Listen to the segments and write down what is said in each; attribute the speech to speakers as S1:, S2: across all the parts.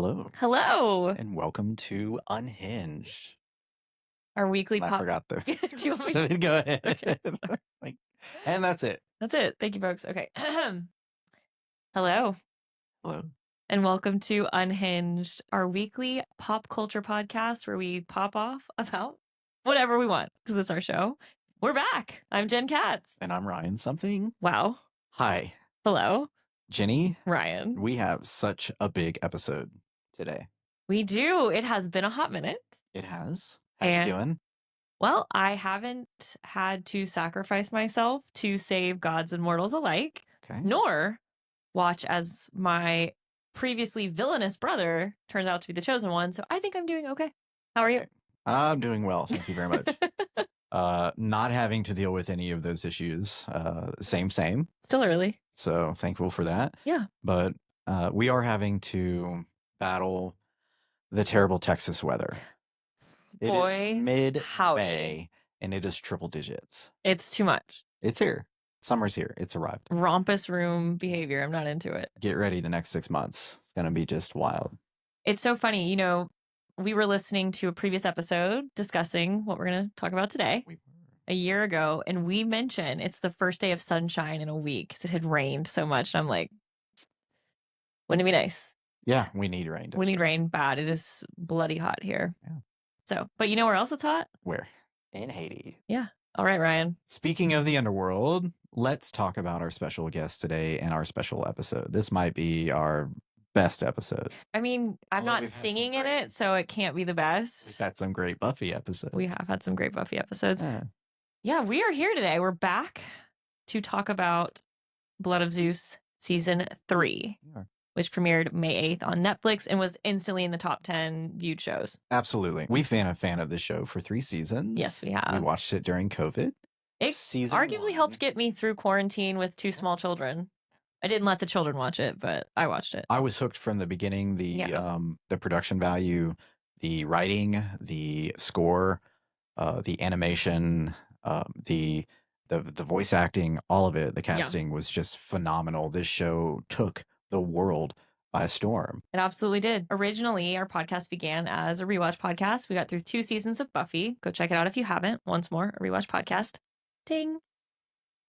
S1: Hello,
S2: Hello.
S1: and welcome to Unhinged.
S2: Our weekly
S1: I forgot the.
S2: Do you want me
S1: So go ahead.
S2: Okay.
S1: And that's it.
S2: That's it. Thank you, folks. Okay. Hello,
S1: Hello.
S2: and welcome to Unhinged, our weekly pop culture podcast where we pop off about whatever we want because it's our show. We're back. I'm Jen Katz.
S1: And I'm Ryan something.
S2: Wow.
S1: Hi,
S2: Hello,
S1: Jenny.
S2: Ryan.
S1: We have such a big episode today.
S2: We do. It has been a hot minute.
S1: It has. How
S2: And-
S1: you doing?
S2: Well, I haven't had to sacrifice myself to save gods and mortals alike,
S1: Okay.
S2: nor watch as my previously villainous brother turns out to be the chosen one. So I think I'm doing okay. How are you?
S1: I'm doing well. Thank you very much. Not having to deal with any of those issues. Same.
S2: Still early.
S1: So thankful for that.
S2: Yeah.
S1: But we are having to battle the terrible Texas weather. It
S2: Boy,
S1: is mid-May,
S2: howdy.
S1: and it is triple digits.
S2: It's too much.
S1: It's here. Summer's here. It's arrived.
S2: Rompus room behavior. I'm not into it.
S1: Get ready the next 6 months. It's going to be just wild.
S2: It's so funny. You know, we were listening to a previous episode discussing what we're going to talk about today a year ago, and we mentioned it's the first day of sunshine in a week because it had rained so much. And I'm like, wouldn't it be nice?
S1: Yeah, we need rain.
S2: We need rain bad. It is bloody hot here.
S1: Yeah.
S2: So, but you know where else it's hot?
S1: Where? In Haiti.
S2: Yeah. All right, Ryan.
S1: Speaking of the underworld, let's talk about our special guest today and our special episode. This might be our best episode.
S2: I mean, I'm
S1: Although
S2: not
S1: we've had
S2: singing
S1: some
S2: in
S1: great-
S2: it, so it can't be the
S1: We've
S2: best.
S1: had some great Buffy episodes.
S2: We have had some great Buffy episodes.
S1: Yeah.
S2: Yeah, we are here today. We're back to talk about Blood of Zeus season 3,
S1: We are.
S2: which premiered May 8th on Netflix and was instantly in the top 10 viewed shows.
S1: Absolutely. We've been a fan of this show for 3 seasons.
S2: Yes, we
S1: We
S2: have.
S1: watched it during COVID.
S2: It
S1: Season
S2: arguably
S1: 1.
S2: helped get me through quarantine with 2 small children. I didn't let the children watch it, but I watched it.
S1: I was hooked from the beginning. The production value, the writing, the score, the animation, the voice acting, all of it. The casting was just phenomenal. This show took the world by storm.
S2: It absolutely did. Originally, our podcast began as a rewatch podcast. We got through 2 seasons of Buffy. Go check it out if you haven't. Once more, a rewatch podcast. Ding.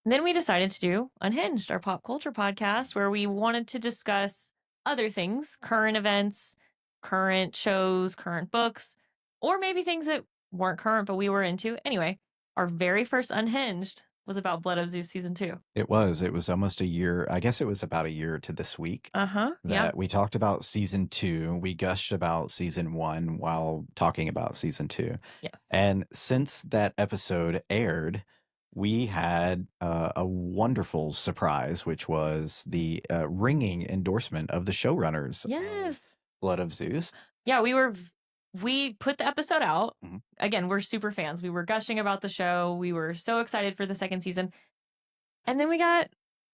S2: And then we decided to do Unhinged, our pop culture podcast, where we wanted to discuss other things, current events, current shows, current books, or maybe things that weren't current but we were into. Anyway, our very first Unhinged was about Blood of Zeus season 2.
S1: It was almost a year. I guess it was about a year to this week.
S2: Yeah.
S1: That we talked about season 2. We gushed about season 1 while talking about season 2.
S2: Yes.
S1: And since that episode aired, we had a wonderful surprise, which was the ringing endorsement of the showrunners. of
S2: Yes.
S1: Blood of Zeus.
S2: Yeah, we put the episode out.
S1: Mhm.
S2: Again, we're super fans. We were gushing about the show. We were so excited for the second season. And then we got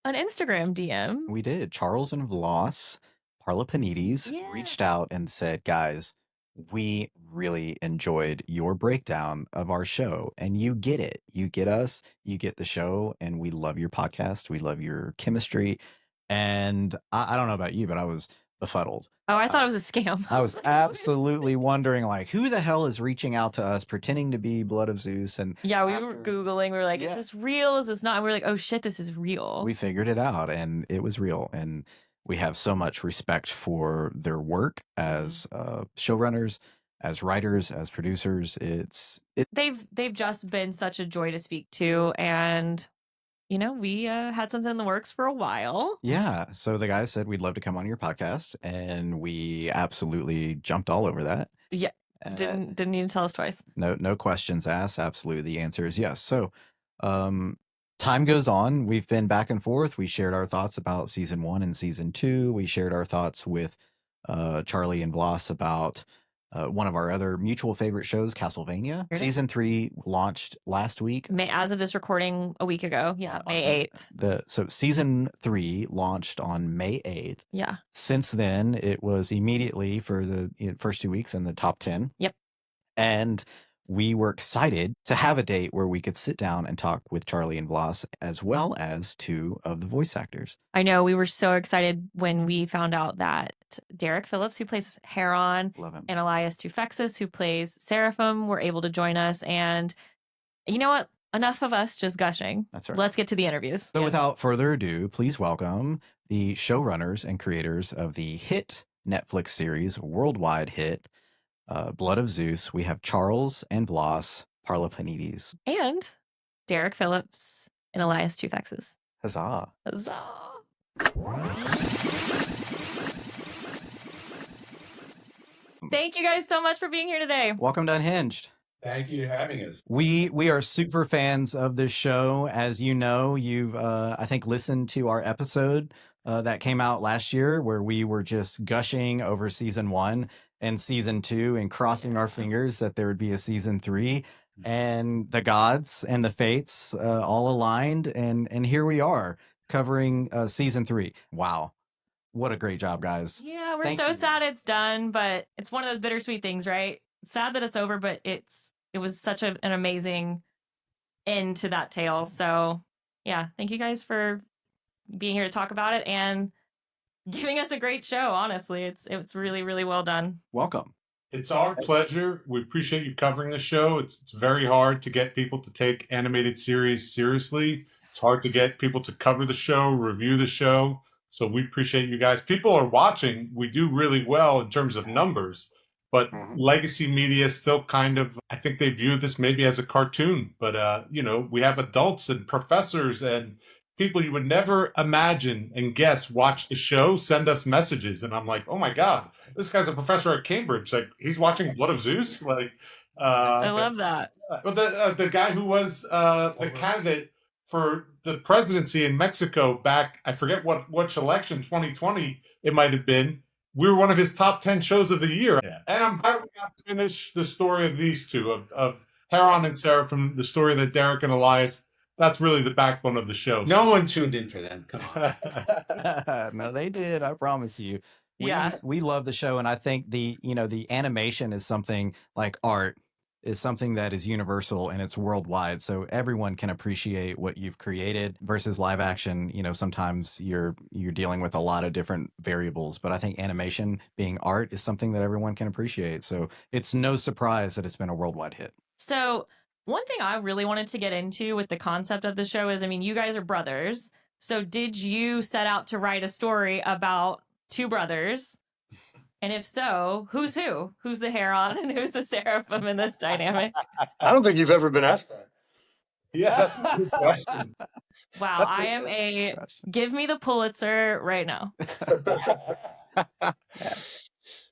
S2: an Instagram DM.
S1: We did. Charles and Vlas Parlapanides
S2: Yeah.
S1: reached out and said, guys, we really enjoyed your breakdown of our show, and you get it. You get us, you get the show, and we love your podcast. We love your chemistry. And I don't know about you, but I was befuddled.
S2: Oh, I thought it was a scam.
S1: I was absolutely wondering, like, who the hell is reaching out to us pretending to be Blood of Zeus? And
S2: Yeah, we were
S1: after-
S2: Googling. We were like,
S1: Yeah.
S2: is this real? Is this not? And we were like, oh shit, this is real.
S1: we figured it out, and it was real. And we have so much respect for their work as showrunners, as writers, as producers.
S2: They've just been such a joy to speak to. And, you know, we had something in the works for a while.
S1: Yeah. So the guys said we'd love to come on your podcast, and we absolutely jumped all over that.
S2: Yeah. Didn't need to tell us twice.
S1: No questions asked. Absolutely. The answer is yes. So time goes on. We've been back and forth. We shared our thoughts about season 1 and season 2. We shared our thoughts with Charlie and Vlas about one of our other mutual favorite shows, Castlevania.
S2: Heard it.
S1: Season 3 launched last week.
S2: As of this recording a week ago. Yeah, May 8th.
S1: So season 3 launched on May 8th.
S2: Yeah.
S1: Since then, it was immediately for the first 2 weeks in the top 10.
S2: Yep.
S1: And we were excited to have a date where we could sit down and talk with Charlie and Vlas, as well as 2 of the voice actors.
S2: I know we were so excited when we found out that Derek Phillips, who plays Heron,
S1: Love him.
S2: and Elias Toufexis, who plays Seraphim, were able to join us. And you know what? Enough of us just gushing.
S1: That's right.
S2: Let's get to the interviews.
S1: So without further ado, please welcome the showrunners and creators of the hit Netflix series, worldwide hit, Blood of Zeus. We have Charles and Vlas Parlapanides.
S2: And Derek Phillips and Elias Toufexis.
S1: Huzzah.
S2: Huzzah. Thank you guys so much for being here today.
S1: Welcome to Unhinged.
S3: Thank you for having us.
S1: We are super fans of this show. As you know, you've, I think, listened to our episode that came out last year where we were just gushing over season 1 and season 2 and crossing our fingers that there would be a season 3. And the gods and the fates all aligned. And here we are covering season 3. Wow. What a great job, guys.
S2: Yeah, we're so sad it's done, but it's one of those bittersweet things, right? Sad that it's over, but it was such an amazing end to that tale. So yeah, thank you guys for being here to talk about it and giving us a great show. Honestly, it's really, really well done.
S1: Welcome.
S3: It's our pleasure. We appreciate you covering the show. It's very hard to get people to take animated series seriously. It's hard to get people to cover the show, review the show. So we appreciate you guys. People are watching. We do really well in terms of numbers, but legacy media still kind of, I think they view this maybe as a cartoon. But, we have adults and professors and people you would never imagine and guess watch the show, send us messages. And I'm like, oh my God, this guy's a professor at Cambridge. Like, he's watching Blood of Zeus. Like,
S2: I love that.
S3: But the guy who was the candidate for the presidency in Mexico back, I forget which election, 2020 it might have been. We were one of his top 10 shows of the year. Yeah. And I'm glad we got to finish the story of these two, of Heron and Seraphim, the story that Derek and Elias, that's really the backbone of the show.
S4: No one tuned in for them. Come on.
S1: No, they did. I promise you. We love the show. And I think the animation is something like art is something that is universal and it's worldwide. So everyone can appreciate what you've created versus live action. Sometimes you're dealing with a lot of different variables, but I think animation being art is something that everyone can appreciate. So it's no surprise that it's been a worldwide hit.
S2: So one thing I really wanted to get into with the concept of the show is, you guys are brothers. So did you set out to write a story about two brothers? And if so, who's who? Who's the Heron and who's the Seraphim in this dynamic?
S5: I don't think you've ever been asked that.
S3: Yeah, good question.
S2: Wow, I am give me the Pulitzer right now.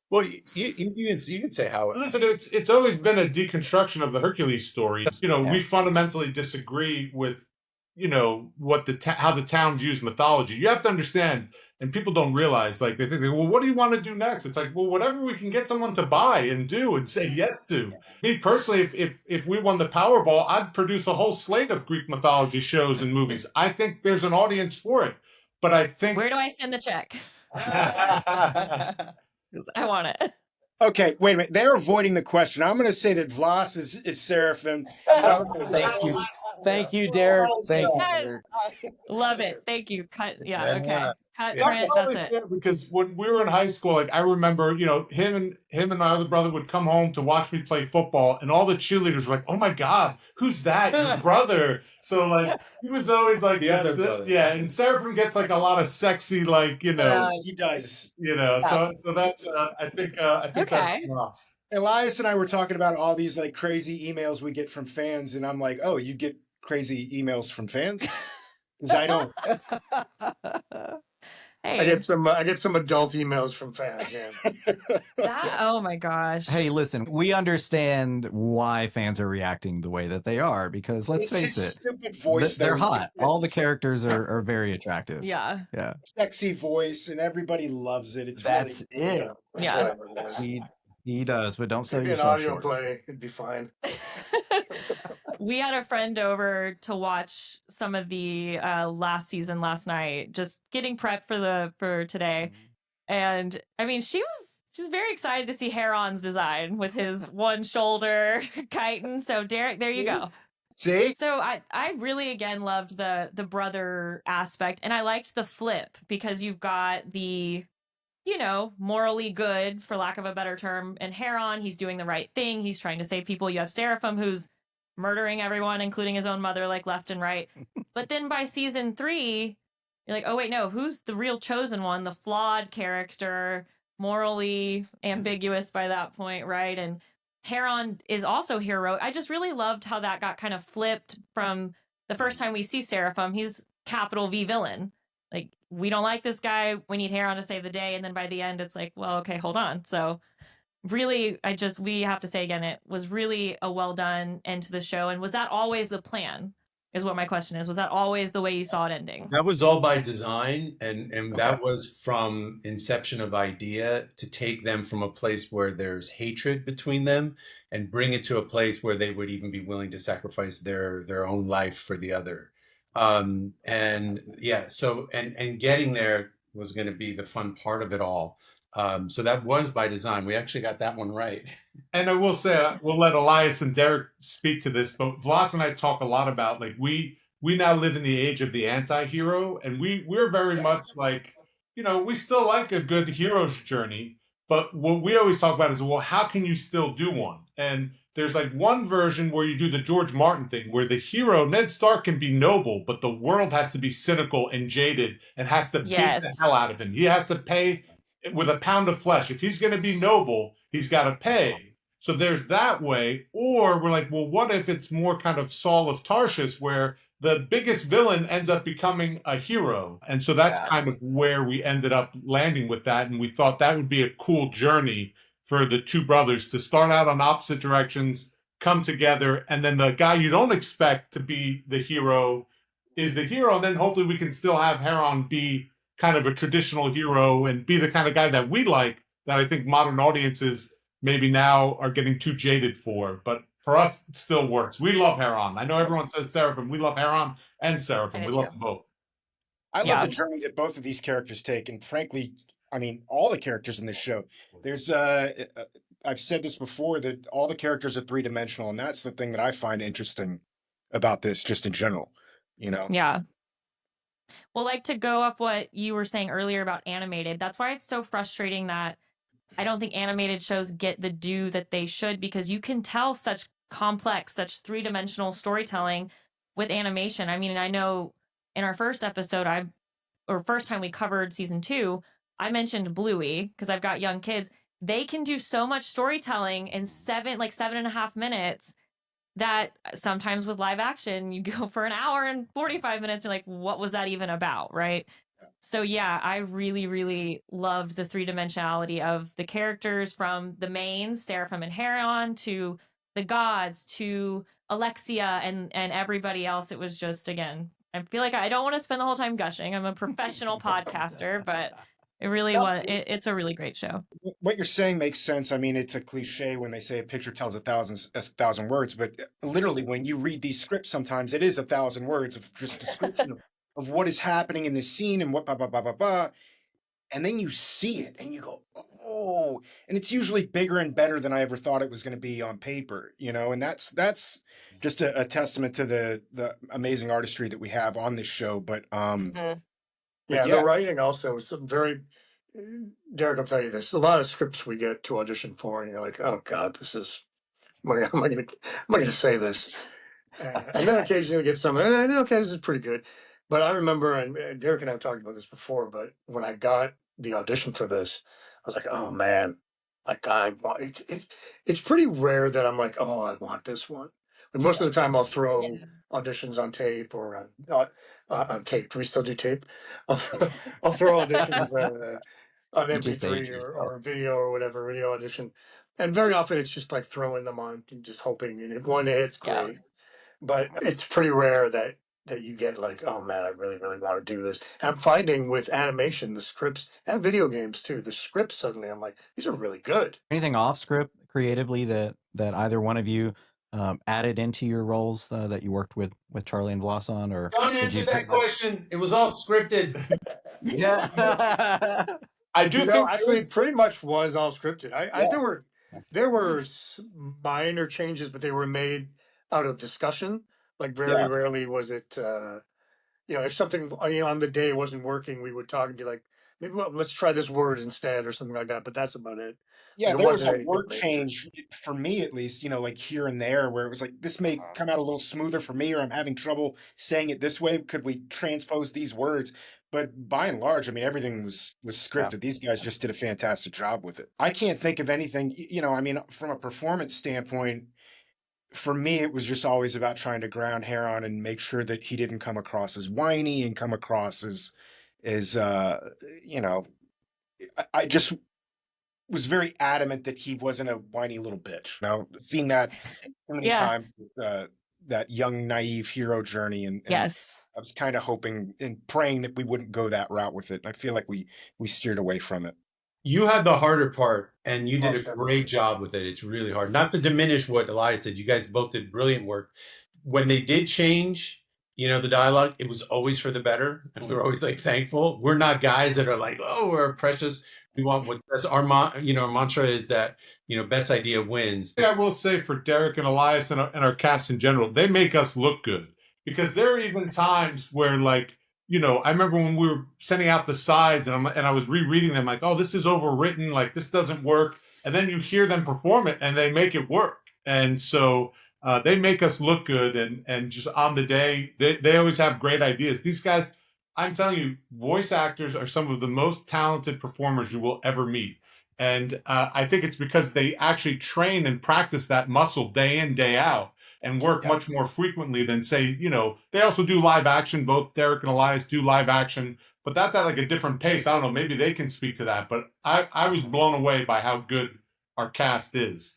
S4: Well, you can say how.
S3: Listen, it's always been a deconstruction of the Hercules story. We fundamentally disagree with, what how the town views mythology. You have to understand, and people don't realize, like they think, well, what do you want to do next? It's like, well, whatever we can get someone to buy and do and say yes to. Me personally, if we won the Powerball, I'd produce a whole slate of Greek mythology shows and movies. I think there's an audience for it, but I think
S2: where do I send the check? I want it.
S5: Okay, wait a minute. They're avoiding the question. I'm going to say that Vlas is Seraphim.
S1: Thank you. Thank you, Derek. Thank you, Derek.
S2: Love it. Thank you. Cut. Yeah. Okay. Cut. Print. That's it.
S3: Because when we were in high school, like I remember, him and my other brother would come home to watch me play football, and all the cheerleaders were like, "Oh my God, who's that? Your brother?" So like he was always like
S4: the other brother.
S3: Yeah, and Seraphim gets like a lot of sexy, like
S5: he does.
S3: So that's I think
S2: okay.
S3: that's us.
S5: Elias and I were talking about all these like crazy emails we get from fans, and I'm like, oh, you get crazy emails from fans? Because I don't.
S2: Hey.
S5: I get some adult emails from fans. Yeah.
S2: Oh my gosh.
S1: Hey, listen, we understand why fans are reacting the way that they are because let's face it,
S5: stupid voice.
S1: They're hot. All the characters are very attractive.
S2: Yeah.
S1: Yeah.
S5: Sexy voice, and everybody loves it.
S1: That's
S5: really,
S1: it.
S2: Yeah.
S1: He does, but don't sell
S5: maybe
S1: yourself
S5: an audio
S1: short.
S5: play, it'd be fine.
S2: We had a friend over to watch some of the last season last night, just getting prepped for today. And she was very excited to see Heron's design with his one shoulder chitin. So Derek, there you go.
S5: See?
S2: So I really again loved the brother aspect, and I liked the flip because you've got the morally good, for lack of a better term. And Heron, he's doing the right thing. He's trying to save people. You have Seraphim, who's murdering everyone, including his own mother, like left and right. But then by season 3, you're like, oh, wait, no, who's the real chosen one? The flawed character, morally ambiguous by that point, right? And Heron is also heroic. I just really loved how that got kind of flipped from the first time we see Seraphim. He's capital V villain. Like, we don't like this guy. We need Heron to save the day. And then by the end, it's like, well, okay, hold on. So really, we have to say again, it was really a well done end to the show. And was that always the plan? Is what my question is. Was that always the way you saw it ending?
S4: That was all by design, and that was from inception of idea to take them from a place where there's hatred between them and bring it to a place where they would even be willing to sacrifice their own life for the other. And yeah, so and getting there was going to be the fun part of it all. So that was by design. We actually got that one right.
S3: And I will say, we'll let Elias and Derek speak to this, but Vlas and I talk a lot about, like, we now live in the age of the anti-hero, and we're very much like, we still like a good hero's journey, but what we always talk about is, well, how can you still do one? And there's like one version where you do the George Martin thing, where the hero, Ned Stark, can be noble, but the world has to be cynical and jaded and has to beat the hell out of him. He has to pay with a pound of flesh. If he's going to be noble, he's got to pay. So there's that way. Or we're like, well, what if it's more kind of Saul of Tarsus, where the biggest villain ends up becoming a hero? And so that's kind of where we ended up landing with that. And we thought that would be a cool journey for the two brothers to start out on opposite directions, come together, and then the guy you don't expect to be the hero is the hero. And then hopefully we can still have Heron be kind of a traditional hero and be the kind of guy that we like, that I think modern audiences maybe now are getting too jaded for. But for us, it still works. We love Heron. I know everyone says Seraphim. We love Heron and Seraphim. We love them both.
S5: I love the journey that both of these characters take. And frankly, I mean, all the characters in this show. There's, I've said this before, that all the characters are three-dimensional. And that's the thing that I find interesting about this, just in general,
S2: Yeah. Well, like, to go off what you were saying earlier about animated, that's why it's so frustrating that I don't think animated shows get the due that they should, because you can tell such complex, such three-dimensional storytelling with animation. I mean, I know in our first episode, first time we covered season 2, I mentioned Bluey because I've got young kids. They can do so much storytelling in 7.5 minutes that sometimes with live action, you go for an hour and 45 minutes. You're like, what was that even about? Right. So yeah, I really, really loved the three-dimensionality of the characters, from the mains, Seraphim and Heron, to the gods, to Alexia and everybody else. It was just, again, I feel like I don't want to spend the whole time gushing. I'm a professional podcaster, but it really was. It's a really great show.
S5: What you're saying makes sense. I mean, it's a cliche when they say a picture tells a thousand words, but literally when you read these scripts, sometimes it is 1,000 words of just description of what is happening in this scene and what blah, blah, blah, blah, blah. And then you see it and you go, oh, and it's usually bigger and better than I ever thought it was going to be on paper, and that's just a testament to the amazing artistry that we have on this show. But
S6: the writing also is very. Derek will tell you this. A lot of scripts we get to audition for, and you're like, "Oh God, this is. Am I going to say this?" And then occasionally we get something. Okay, this is pretty good. But I remember, and Derek and I have talked about this before. But when I got the audition for this, I was like, "Oh man, like I want." It's pretty rare that I'm like, "Oh, I want this one." But most of the time, I'll throw auditions on tape or on tape. Do we still do tape? I'll throw auditions on MP3 or video or whatever, video audition. And very often it's just like throwing them on and just hoping. And if one hits, great. But it's pretty rare that you get like, oh man, I really, really want to do this. And I'm finding with animation, the scripts, and video games too, the scripts suddenly, I'm like, these are really good.
S1: Anything off script creatively that either one of you added into your roles that you worked with Charlie and Vlas on? Or
S4: don't answer that question. It was all scripted.
S3: Yeah. I do think
S6: actually it pretty much was all scripted. There were minor changes, but they were made out of discussion. Like very rarely was it you know, if something, you know, on the day wasn't working, we would talk and be like, maybe let's try this word instead or something like that. But that's about it.
S5: Yeah,
S6: Like, it
S5: there was a
S6: wasn't anything
S5: word
S6: major.
S5: change for me at least, you know, like here and there where it was like this may come out a little smoother for me, or I'm having trouble saying it this way. Could we transpose these words? But by and large, I mean everything was
S1: Yeah.
S5: scripted. These guys just did a fantastic job with it. I can't think of anything, you know, I mean, from a performance standpoint, for me, it was just always about trying to ground Heron and make sure that he didn't come across as whiny and come across as you know, I just was very adamant that he wasn't a whiny little bitch. Now, seen that so many
S2: Yeah.
S5: times, that young, naive hero journey, and
S2: Yes.
S5: I was kind of hoping and praying that we wouldn't go that route with it. And I feel like we steered away from it.
S4: You had the harder part, and you did a
S6: Several
S4: great
S6: ways.
S4: job with it. It's really hard. Not to diminish what Elias said. You guys both did brilliant work. When they did change, you know, the dialogue, it was always for the better, and we were always like thankful. We're not guys that are like, oh, we're precious. We want what that's our our mantra is that, you know, best idea wins.
S3: I will say for Derek and Elias and our cast in general, they make us look good, because there are even times where, like, you know, I remember when we were sending out the sides and I was rereading them like, oh, this is overwritten, like this doesn't work, and then you hear them perform it and they make it work, and so they make us look good, and just on the day they always have great ideas. These guys, I'm telling you, voice actors are some of the most talented performers you will ever meet. And I think it's because they actually train and practice that muscle day in, day out, and work much more frequently than, say, you know, they also do live action. Both Derek and Elias do live action, but that's at like a different pace. I don't know. Maybe they can speak to that. But I was blown away by how good our cast is.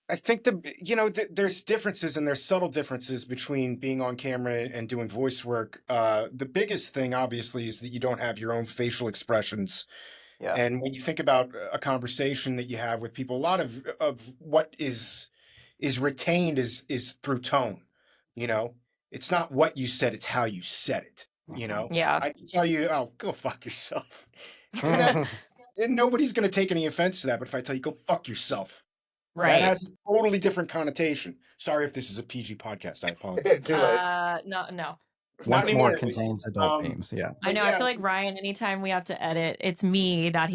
S5: I think you know, there's differences, and there's subtle differences between being on camera and doing voice work. The biggest thing, obviously, is that you don't have your own facial expressions.
S1: Yeah.
S5: And when you think about a conversation that you have with people, a lot of what is retained is through tone. You know, it's not what you said; it's how you said it. You know,
S2: Yeah.
S5: I can tell you, "Oh, go fuck yourself," and nobody's going to take any offense to that. But if I tell you, "Go fuck yourself," that
S2: Right.
S5: has a totally different connotation. Sorry if this is a PG podcast. I apologize.
S6: Do it.
S2: No.
S5: Not
S1: Once
S5: anymore,
S1: more
S5: at least.
S1: contains adult themes. Yeah.
S2: I
S5: But
S2: know. I
S5: yeah,
S2: feel like Ryan, anytime we have to edit, it's me that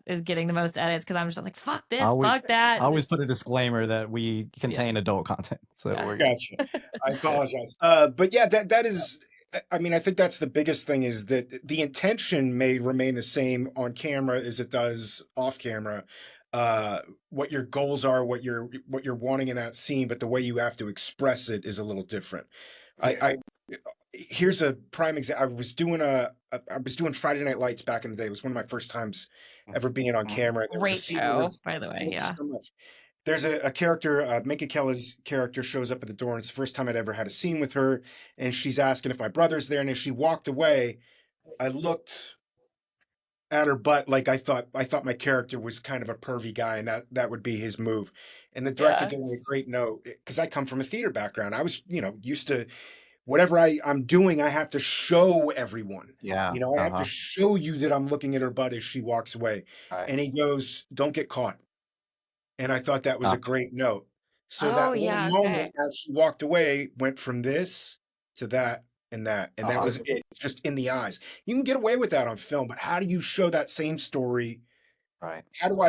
S2: is getting the most edits, because I'm just like, fuck this,
S1: Always,
S2: fuck that.
S1: always put a disclaimer that we contain adult content. So
S2: Yeah.
S1: we're good.
S5: gotcha. I apologize. But yeah, that is. I mean, I think that's the biggest thing, is that the intention may remain the same on camera as it does off camera. What your goals are, what you're wanting in that scene, but the way you have to express it is a little different. I here's a prime example. I was doing Friday Night Lights back in the day. It was one of my first times ever being on camera. There was a
S2: Great
S5: scene
S2: show,
S5: where,
S2: by the way.
S5: thank you
S2: Yeah.
S5: so much. There's a character, Minka Kelly's character, shows up at the door, and it's the first time I'd ever had a scene with her. And she's asking if my brother's there. And as she walked away, I looked at her butt like I thought my character was kind of a pervy guy, and that would be his move. And the director
S2: Yeah.
S5: gave me a great note, because I come from a theater background. I was, you know, used to whatever I'm doing, I have to show everyone.
S1: Yeah.
S5: You know, I have to show you that I'm looking at her butt as she walks away.
S1: Right.
S5: And he goes, "Don't get caught." And I thought that was a great note. So that
S2: Oh,
S5: one
S2: yeah.
S5: moment
S2: Okay.
S5: as she walked away went from this to that and that. And that was it. It's just in the eyes. You can get away with that on film, but how do you show that same story?
S1: Right.
S5: How do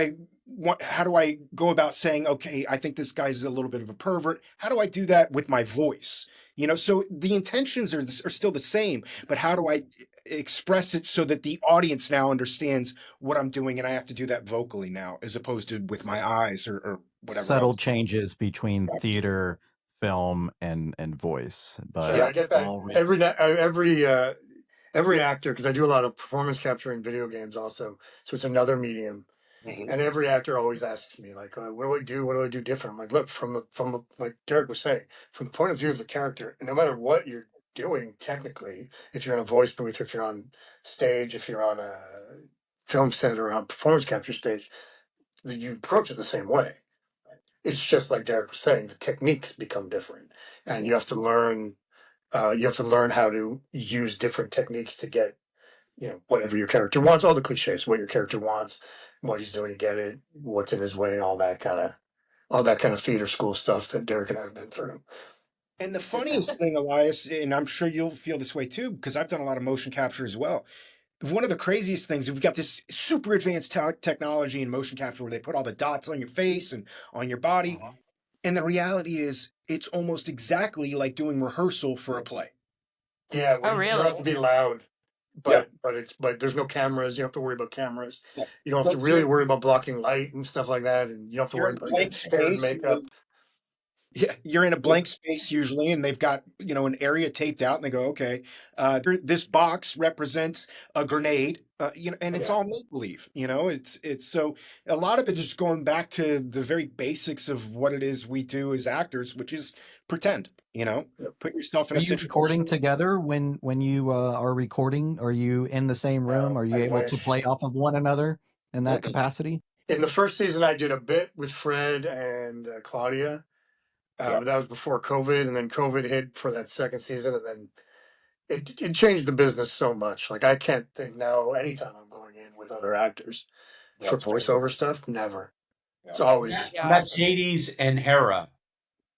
S5: I go about saying, okay, I think this guy's a little bit of a pervert? How do I do that with my voice? You know, so the intentions are still the same, but how do I express it so that the audience now understands what I'm doing, and I have to do that vocally now, as opposed to with my eyes or whatever
S1: Subtle
S5: else.
S1: changes between theater, film, and voice. But
S6: Sure, I get that. Every actor, because I do a lot of performance capture in video games also, so it's another medium.
S5: Mhm.
S6: And every actor always asks me, like, what do I do? What do I do different? I'm like, look, like Derek was saying, from the point of view of the character, no matter what you're doing technically, if you're in a voice booth, if you're on stage, if you're on a film set or on performance capture stage, you approach it the same way. It's just like Derek was saying, the techniques become different, and you have to learn. You have to learn how to use different techniques to get, you know, whatever your character wants, all the cliches, what your character wants, what he's doing to get it, what's in his way, all that kind of theater school stuff that Derek and I have been through.
S5: And the funniest thing, Elias, and I'm sure you'll feel this way too, because I've done a lot of motion capture as well. One of the craziest things, we've got this super advanced technology in motion capture where they put all the dots on your face and on your body. And the reality is, it's almost exactly like doing rehearsal for a play.
S6: Yeah,
S2: Oh,
S6: you
S2: really?
S6: don't have to be loud,
S5: Yeah.
S6: but there's no cameras. You don't have to worry about cameras.
S5: Yeah.
S6: You don't have to
S5: But
S6: really
S5: you're-
S6: worry about blocking light and stuff like that, and you don't have to
S5: You're
S6: worry
S5: in
S6: about
S5: blank
S6: getting hair and
S5: space.
S6: makeup.
S5: Yeah, you're in a blank space usually, and they've got, an area taped out, and they go, okay, this box represents a grenade, and it's all make believe. It's so a lot of it is going back to the very basics of what it is we do as actors, which is pretend. Put yourself in
S1: Are
S5: a
S1: you
S5: situation.
S1: recording together when you are recording? Are you in the same room? Are you
S6: I
S1: able to
S6: wish.
S1: play off of one another in that capacity?
S6: In the first season, I did a bit with Fred and Claudia, but that was before COVID, and then COVID hit for that second season, and then it changed the business so much. Like I can't think now. Anytime I'm going in with other actors for voiceover stuff, never. It's always
S2: Yeah.
S4: That's Hades and Hera.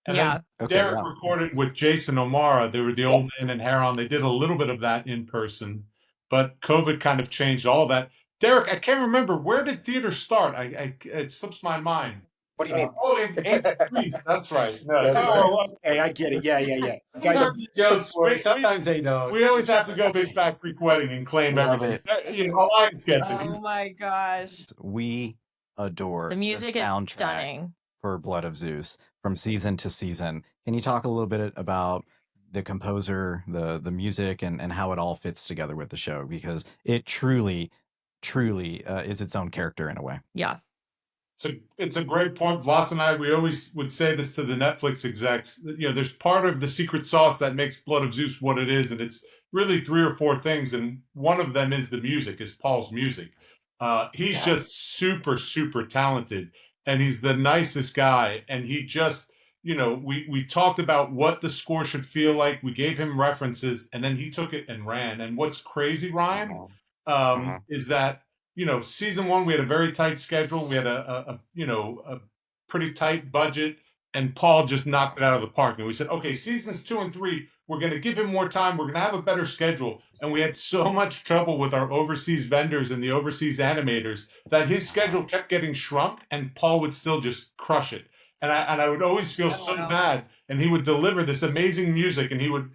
S3: And
S2: Yeah.
S3: then Derek recorded with Jason O'Mara. They were the old man and Heron. They did a little bit of that in person, but COVID kind of changed all that. Derek, I can't remember, where did theater start? It slips my mind.
S5: What do you mean?
S3: In ancient Greece. That's right.
S6: That's right.
S5: Hey, I get it. Yeah.
S4: Sometimes jokes work, sometimes they don't.
S3: We always have to go big back Greek wedding and claim
S1: Love
S3: everything. Alliance gets it.
S2: Oh my gosh.
S1: We adore
S2: The music is
S1: soundtrack
S2: stunning
S1: for Blood of Zeus from season to season. Can you talk a little bit about the composer, the music, and how it all fits together with the show? Because it truly is its own character in a way.
S2: Yeah.
S3: It's a great point. Vlas and I, we always would say this to the Netflix execs. There's part of the secret sauce that makes Blood of Zeus what it is, and it's really 3 or 4 things, and one of them is the music, is Paul's music. He's just super, super talented, and he's the nicest guy, and he just, we talked about what the score should feel like. We gave him references, and then he took it and ran. And what's crazy, Ryan, is that season 1, we had a very tight schedule. We had a pretty tight budget, and Paul just knocked it out of the park. And we said, okay, seasons 2 and 3, we're going to give him more time. We're going to have a better schedule. And we had so much trouble with our overseas vendors and the overseas animators that his schedule kept getting shrunk, and Paul would still just crush it. And I would always feel so bad. And he would deliver this amazing music, and he would,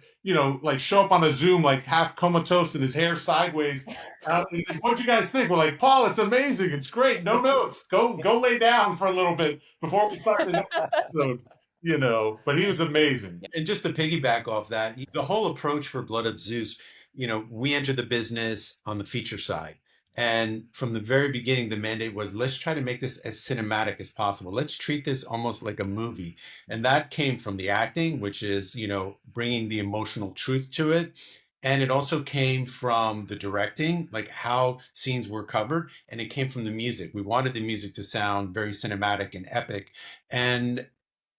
S3: show up on a Zoom like half comatose and his hair sideways. What'd you guys think? We're like, Paul, it's amazing. It's great. No notes. Go lay down for a little bit before we start the next episode. But he was amazing.
S4: And just to piggyback off that, the whole approach for Blood of Zeus, we entered the business on the feature side. And from the very beginning, the mandate was, let's try to make this as cinematic as possible. Let's treat this almost like a movie. And that came from the acting, which is, bringing the emotional truth to it. And it also came from the directing, like how scenes were covered. And it came from the music. We wanted the music to sound very cinematic and epic. And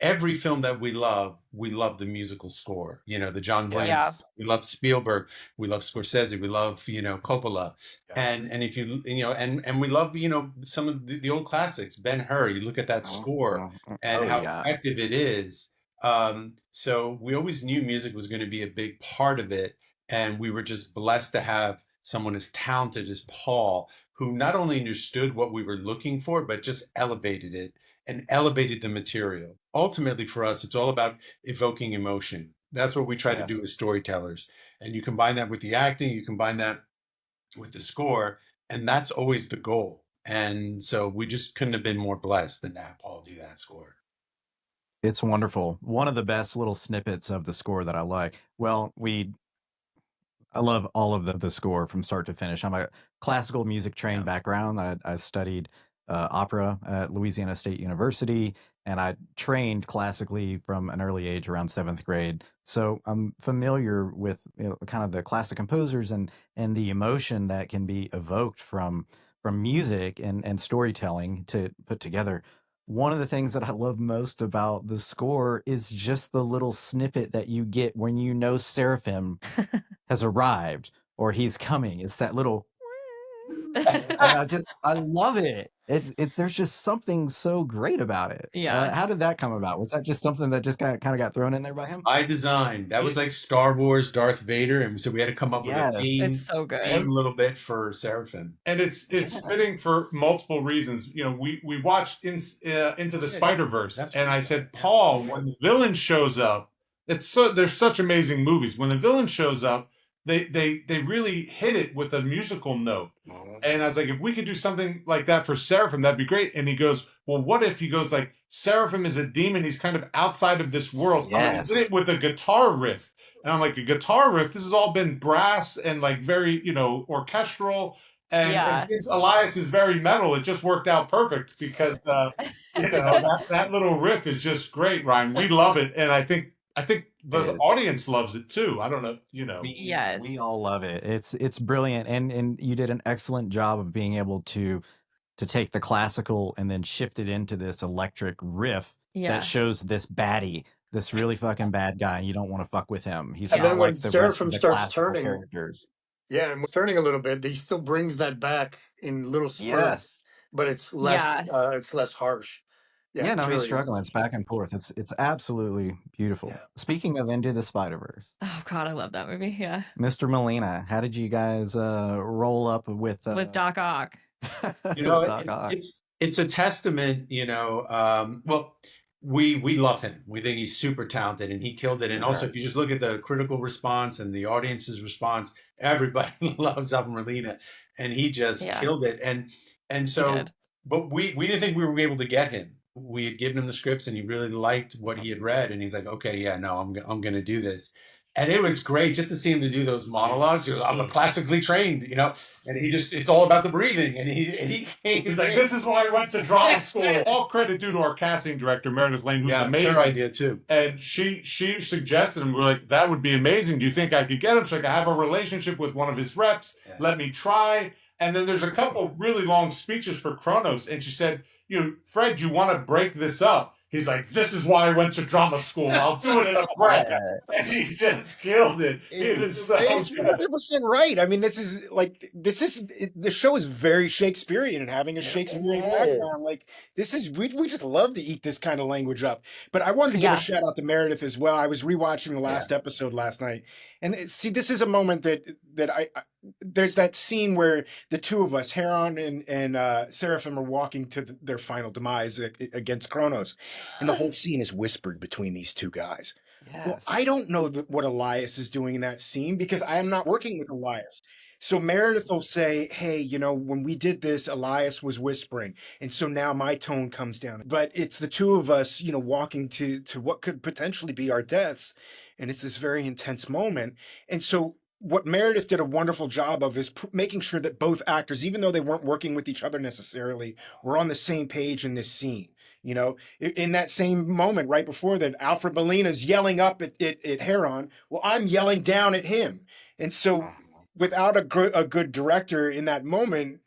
S4: every film that we love the musical score. The John Williams.
S2: Yeah.
S4: We love Spielberg. We love Scorsese. We love Coppola. And if you and we love some of the old classics. Ben-Hur. You look at that score and how effective it is. So we always knew music was going to be a big part of it, and we were just blessed to have someone as talented as Paul, who not only understood what we were looking for, but just elevated it and elevated the material. Ultimately, for us, it's all about evoking emotion. That's what we try to do as storytellers. And you combine that with the acting, you combine that with the score, and that's always the goal. And so we just couldn't have been more blessed than to have Paul do that score.
S1: It's wonderful. One of the best little snippets of the score that I like. Well, I love all of the score from start to finish. I'm a classical music trained background. I studied opera at Louisiana State University, and I trained classically from an early age, around 7th grade. So I'm familiar with kind of the classic composers and the emotion that can be evoked from music and storytelling to put together. One of the things that I love most about the score is just the little snippet that you get when Seraphim has arrived or he's coming. It's that little and I love it. it's there's just something so great about it.
S2: Yeah.
S1: How did that come about? Was that just something that just kind of got thrown in there by him?
S4: I designed. That was like Star Wars, Darth Vader, and so we had to come up with a
S1: Yes.
S4: theme.
S2: It's so good.
S4: Theme a little bit for Seraphim,
S3: and it's fitting for multiple reasons. You know, we watched Into the Spider-Verse, and I said, Paul, when the villain shows up, they're such amazing movies. When the villain shows up, they really hit it with a musical note. And I was like, if we could do something like that for Seraphim, that'd be great. And he goes, well, what if he goes like, Seraphim is a demon. He's kind of outside of this world.
S1: Yes.
S3: Did it with a guitar riff. And I'm like, a guitar riff? This has all been brass and like very, orchestral. And since Elias is very metal, it just worked out perfect because, that little riff is just great, Ryan. We love it. And I think the audience loves it too. I don't know,
S1: We all love it. It's brilliant, and you did an excellent job of being able to take the classical and then shift it into this electric riff that shows this baddie, this really fucking bad guy. You don't want to fuck with him. He's not like the rest of the classical characters.
S6: Yeah, and turning a little bit, he still brings that back in little spurts, but it's less it's less harsh.
S1: Yeah, no, he's struggling. It's back and forth. It's absolutely beautiful. Yeah. Speaking of Into the Spider-Verse.
S2: Oh God, I love that movie. Yeah.
S1: Mr. Molina, how did you guys roll up with
S2: Doc Ock?
S1: Doc Ock.
S4: It's a testament, well, we love him. We think he's super talented and he killed it. And also, if you just look at the critical response and the audience's response, everybody loves Alfred Molina, and he just killed it. And so, but we didn't think we were able to get him. We had given him the scripts and he really liked what he had read. And he's like, okay, yeah, no, I'm going to do this. And it was great just to see him to do those monologues. He goes, I'm classically trained, and it's all about the breathing. And he's like,
S3: this is why I went to drama school. All credit due to our casting director, Meredith Lane, who's amazing.
S4: Her idea too.
S3: And she suggested him. We're like, that would be amazing. Do you think I could get him? She's like, I have a relationship with one of his reps. Yeah. Let me try. And then there's a couple really long speeches for Kronos. And she said, Fred, you want to break this up? He's like, this is why I went to drama school. I'll do it in a breath. And he just killed it. It is so
S5: 100% right. I mean, the show is very Shakespearean and having a Shakespearean background. Like, we just love to eat this kind of language up. But I wanted to give a shout out to Meredith as well. I was rewatching the last episode last night. And see, this is a moment that I there's that scene where the two of us, Heron and Seraphim, are walking to their final demise against Kronos. And the whole scene is whispered between these two guys. Yes. Well, I don't know what Elias is doing in that scene because I am not working with Elias. So Meredith will say, hey, when we did this, Elias was whispering. And so now my tone comes down. But it's the two of us, walking to what could potentially be our deaths. And it's this very intense moment. And so what Meredith did a wonderful job of is making sure that both actors, even though they weren't working with each other necessarily, were on the same page in this scene. In that same moment right before that, Alfred Molina's yelling up at Heron. Well, I'm yelling down at him. And so without a good director in that moment,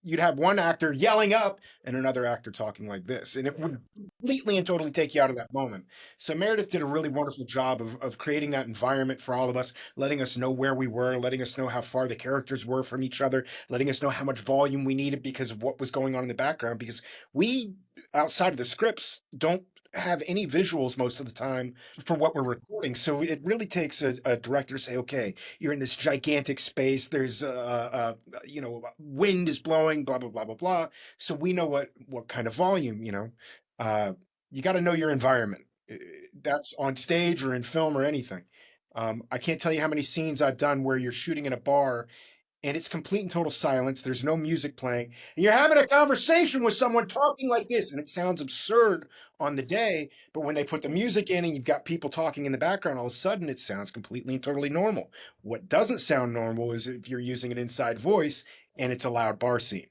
S5: you'd have one actor yelling up and another actor talking like this. And it would completely and totally take you out of that moment. So Meredith did a really wonderful job of creating that environment for all of us, letting us know where we were, letting us know how far the characters were from each other, letting us know how much volume we needed because of what was going on in the background. Because we, outside of the scripts, don't have any visuals most of the time for what we're recording. So it really takes a director to say, okay, you're in this gigantic space. There's wind is blowing, blah, blah, blah, blah, blah. So we know what kind of volume, you got to know your environment. That's on stage or in film or anything. I can't tell you how many scenes I've done where you're shooting in a bar and it's complete and total silence. There's no music playing. And you're having a conversation with someone talking like this, and it sounds absurd on the day, but when they put the music in and you've got people talking in the background, all of a sudden it sounds completely and totally normal. What doesn't sound normal is if you're using an inside voice and it's a loud bar scene.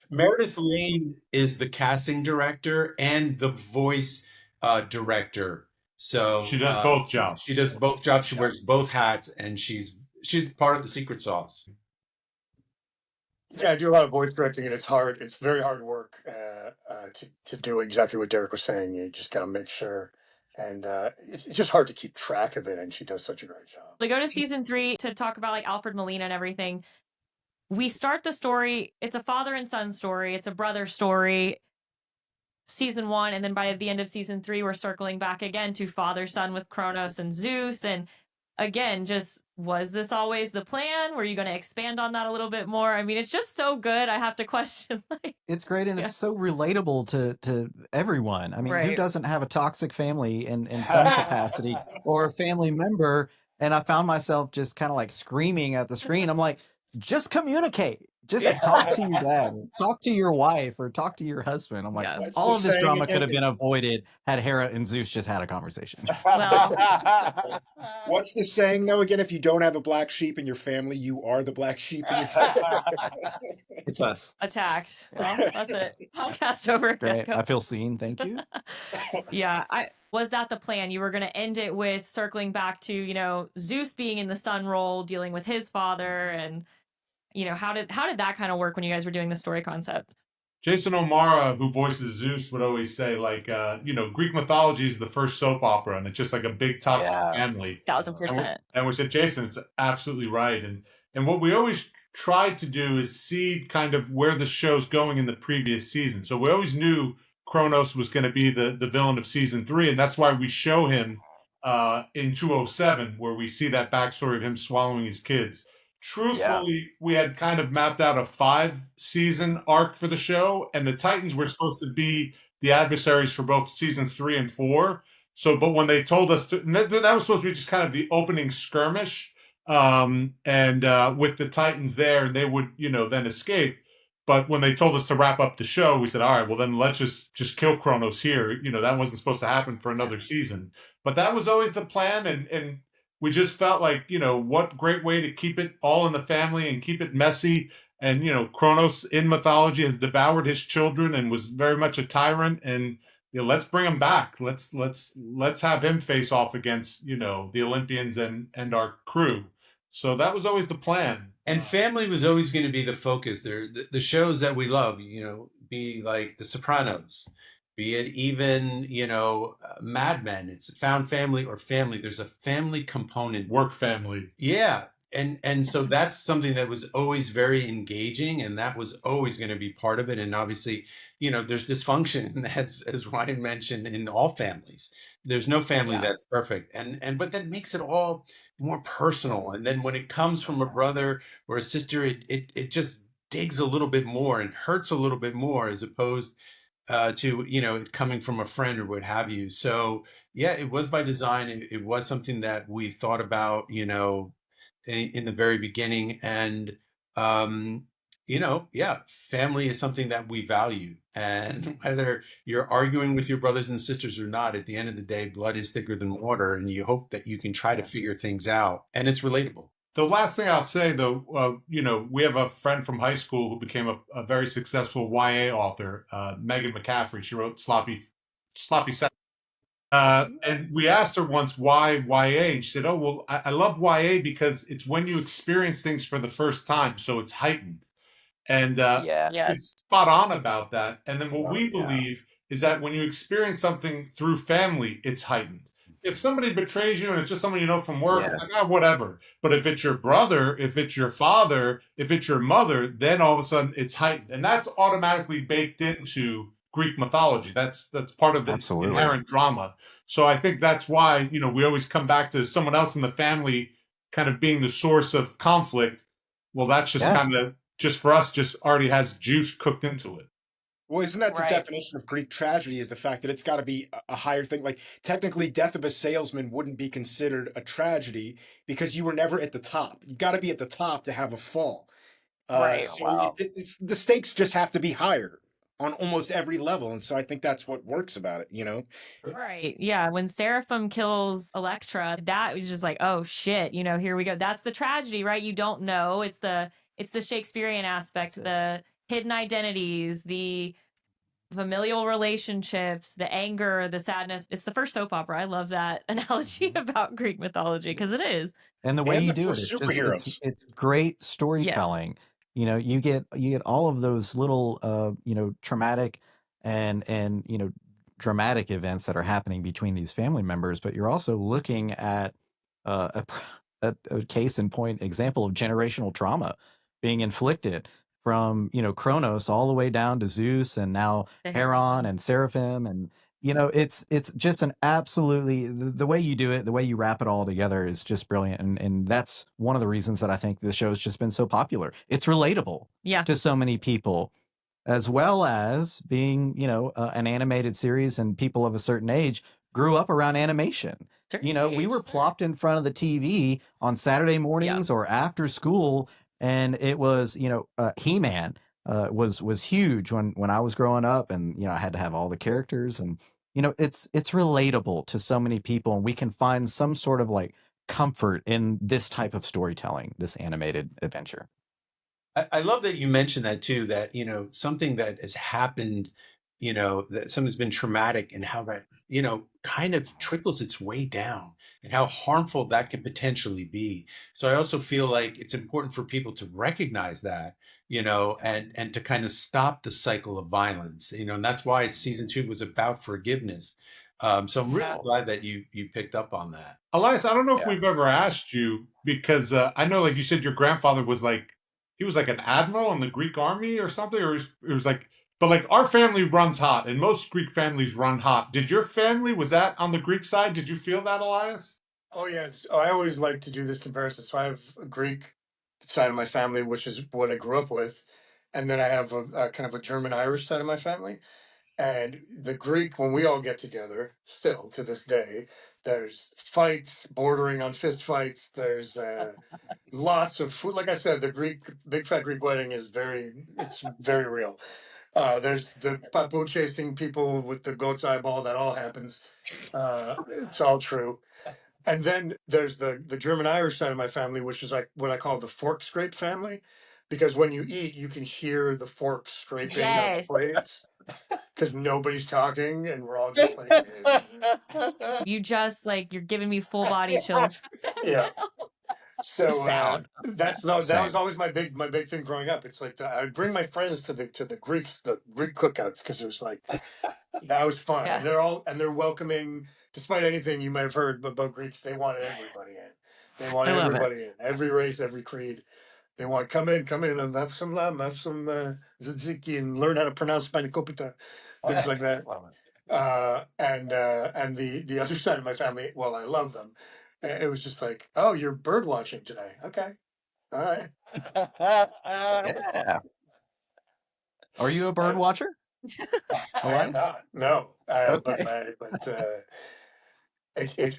S4: Meredith Lane is the casting director and the voice director. So
S3: she does both jobs.
S4: She does both jobs. She wears both hats, and she's part of the secret sauce.
S6: Yeah, I do a lot of voice directing, and it's hard. It's very hard work to do exactly what Derek was saying. You just got to make sure. And it's just hard to keep track of it, and she does such a great job.
S2: We go to season 3 to talk about like Alfred Molina and everything. we start the story. It's a father and son story. It's a brother story. Season 1, and then by the end of season 3, we're circling back again to father son with Kronos and Zeus. And again, just, was this always the plan? Were you going to expand on that a little bit more? I mean, it's just so good. I have to question. Like,
S1: it's great, and it's so relatable to everyone. I mean, who doesn't have a toxic family in some capacity or a family member? And I found myself just kind of like screaming at the screen. I'm like, just communicate. Just talk to your dad, talk to your wife, or talk to your husband. I'm like, all of this drama could have been avoided had Hera and Zeus just had a conversation.
S2: Well,
S5: what's the saying though? Again, if you don't have a black sheep in your family, you are the black sheep in your family.
S1: It's us.
S2: Attacked. Well, that's it. Podcast over.
S1: Great. I feel seen. Thank you.
S2: Yeah. Was that the plan? You were going to end it with circling back to, you know, Zeus being in the son role, dealing with his father, and, you know, how did that kind of work when you guys were doing the story concept?
S3: Jason O'Mara, who voices Zeus, would always say, like, you know, Greek mythology is the first soap opera, and it's just like a big top family.
S2: 1000%.
S3: And we said, Jason, it's absolutely right. And what we always tried to do is see kind of where the show's going in the previous season. So we always knew Kronos was going to be the villain of season 3, and that's why we show him in 207, where we see that backstory of him swallowing his kids. Truthfully, we had kind of mapped out a 5-season arc for the show, and the Titans were supposed to be the adversaries for both seasons 3 and 4. So, but when they told us that was supposed to be just kind of the opening skirmish, and with the Titans there, and they would, you know, then escape. But when they told us to wrap up the show, we said, all right, well, then let's just kill Kronos here. You know, that wasn't supposed to happen for another season. But that was always the plan, and we just felt like, you know, what great way to keep it all in the family and keep it messy. And, you know, Kronos in mythology has devoured his children and was very much a tyrant. And, you know, let's bring him back. Let's have him face off against, you know, the Olympians and our crew. So that was always the plan.
S4: And family was always going to be the focus. The shows that we love, you know, be like The Sopranos, be it even, you know, Mad Men. It's found family or family. There's a family component.
S3: Work family.
S4: Yeah. And so that's something that was always very engaging, and that was always going to be part of it. And obviously, you know, there's dysfunction, as Ryan mentioned, in all families. There's no family that's perfect. But that makes it all more personal. And then when it comes from a brother or a sister, it just digs a little bit more and hurts a little bit more, as opposed to, you know, it coming from a friend or what have you. So yeah, it was by design. It was something that we thought about, you know, in the very beginning. And you know, family is something that we value, and whether you're arguing with your brothers and sisters or not, at the end of the day, blood is thicker than water, and you hope that you can try to figure things out, and it's relatable.
S3: The last thing I'll say, though, you know, we have a friend from high school who became a very successful YA author, Megan McCaffrey. She wrote Sloppy Seconds. And we asked her once why YA, and she said, oh, well, I love YA because it's when you experience things for the first time, so it's heightened. And it's spot on about that. And then what we believe is that when you experience something through family, it's heightened. If somebody betrays you and it's just someone you know from work, it's like, whatever. But if it's your brother, if it's your father, if it's your mother, then all of a sudden it's heightened. And that's automatically baked into Greek mythology. That's part of the inherent drama. So I think that's why, you know, we always come back to someone else in the family kind of being the source of conflict. Well, that's just kind of, just for us, just already has juice cooked into it.
S5: Well, isn't that the definition of Greek tragedy, is the fact that it's got to be a higher thing? Like, technically, death of a salesman wouldn't be considered a tragedy because you were never at the top. You got to be at the top to have a fall. So the stakes just have to be higher on almost every level. And so I think that's what works about it, you know?
S2: Right. Yeah. When Seraphim kills Electra, that was just like, oh shit, you know, here we go. That's the tragedy, right? You don't know. It's the Shakespearean aspect, the hidden identities, the familial relationships, the anger, the sadness. It's the first soap opera. I love that analogy about Greek mythology, because it is.
S1: And the way you do it, it's great storytelling. Yes. You know, you get all of those little you know, traumatic and you know, dramatic events that are happening between these family members, but you're also looking at a case in point example of generational trauma. being inflicted from, Kronos all the way down to Zeus, and now Heron and Seraphim. And, it's just an absolutely, the way you do it, the way you wrap it all together is just brilliant. And that's one of the reasons that I think the show's just been so popular. It's relatable to so many people, as well as being, an animated series, and people of a certain age grew up around animation. We were plopped in front of the TV on Saturday mornings or after school, and it was, He-Man was huge when I was growing up, and I had to have all the characters, and it's relatable to so many people, and we can find some sort of like comfort in this type of storytelling, this animated adventure.
S4: I love that you mentioned that too, that, something that has happened, that something's been traumatic, and how that, kind of trickles its way down, and how harmful that can potentially be. So I also feel like it's important for people to recognize that, and to kind of stop the cycle of violence, and that's why season 2 was about forgiveness. So I'm really glad that you picked up on that.
S3: Elias, I don't know if we've ever asked you, because I know, like you said, your grandfather was like, he was like an admiral in the Greek army or something, or it was like, but like our family runs hot, and most Greek families run hot. Did your family, was that on the Greek side? Did you feel that, Elias?
S6: Oh, yeah. I always like to do this comparison. So I have a Greek side of my family, which is what I grew up with. And then I have a kind of a German-Irish side of my family. And the Greek, when we all get together, still to this day, there's fights bordering on fist fights. There's lots of food. Like I said, the big fat Greek wedding is it's very real. There's the papu chasing people with the goat's eyeball. That all happens. It's all true. And then there's the German Irish side of my family, which is like what I call the fork scrape family, because when you eat, you can hear the fork scraping on the plates, because nobody's talking, and we're all just like,
S2: You just you're giving me full body chills.
S6: yeah. So
S2: Sound.
S6: that was always my big thing growing up. It's like I'd bring my friends to the Greek cookouts, because it was like that was fun.
S2: Yeah.
S6: And they're welcoming, despite anything you might have heard about Greeks. They wanted everybody in. They wanted everybody in. Every race, every creed. They want come in and have some lamb, have some tzatziki, and learn how to pronounce spanakopita, things like that. And the other side of my family, well, I love them. It was just like, oh, you're bird watching today. Okay. All right.
S1: Yeah. Are you a bird watcher?
S6: I am not. No.
S1: Okay.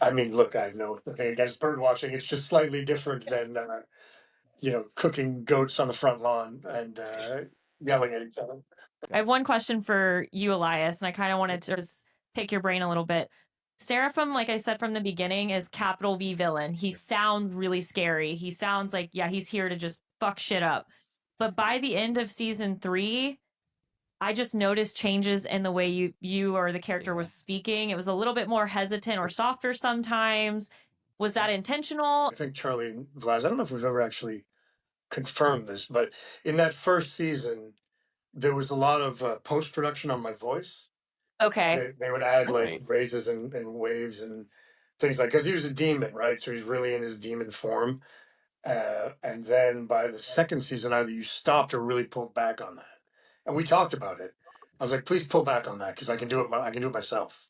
S6: I mean, look, I have no thing against bird watching. It's just slightly different than, cooking goats on the front lawn and yelling at each other.
S2: I have one question for you, Elias, and I kind of wanted to just pick your brain a little bit. Seraphim, like I said from the beginning, is capital V villain. He sounds really scary. He sounds like, he's here to just fuck shit up. But by the end of season 3, I just noticed changes in the way you or the character was speaking. It was a little bit more hesitant or softer sometimes. Was that intentional?
S6: I think Charlie and Vlas, I don't know if we've ever actually confirmed this, but in that first season, there was a lot of post-production on my voice.
S2: Okay.
S6: They would add like raises and waves and things like, because he was a demon, right? So he's really in his demon form. And then by the second season, either you stopped or really pulled back on that. And we talked about it. I was like, please pull back on that, because I can do it. I can do it myself.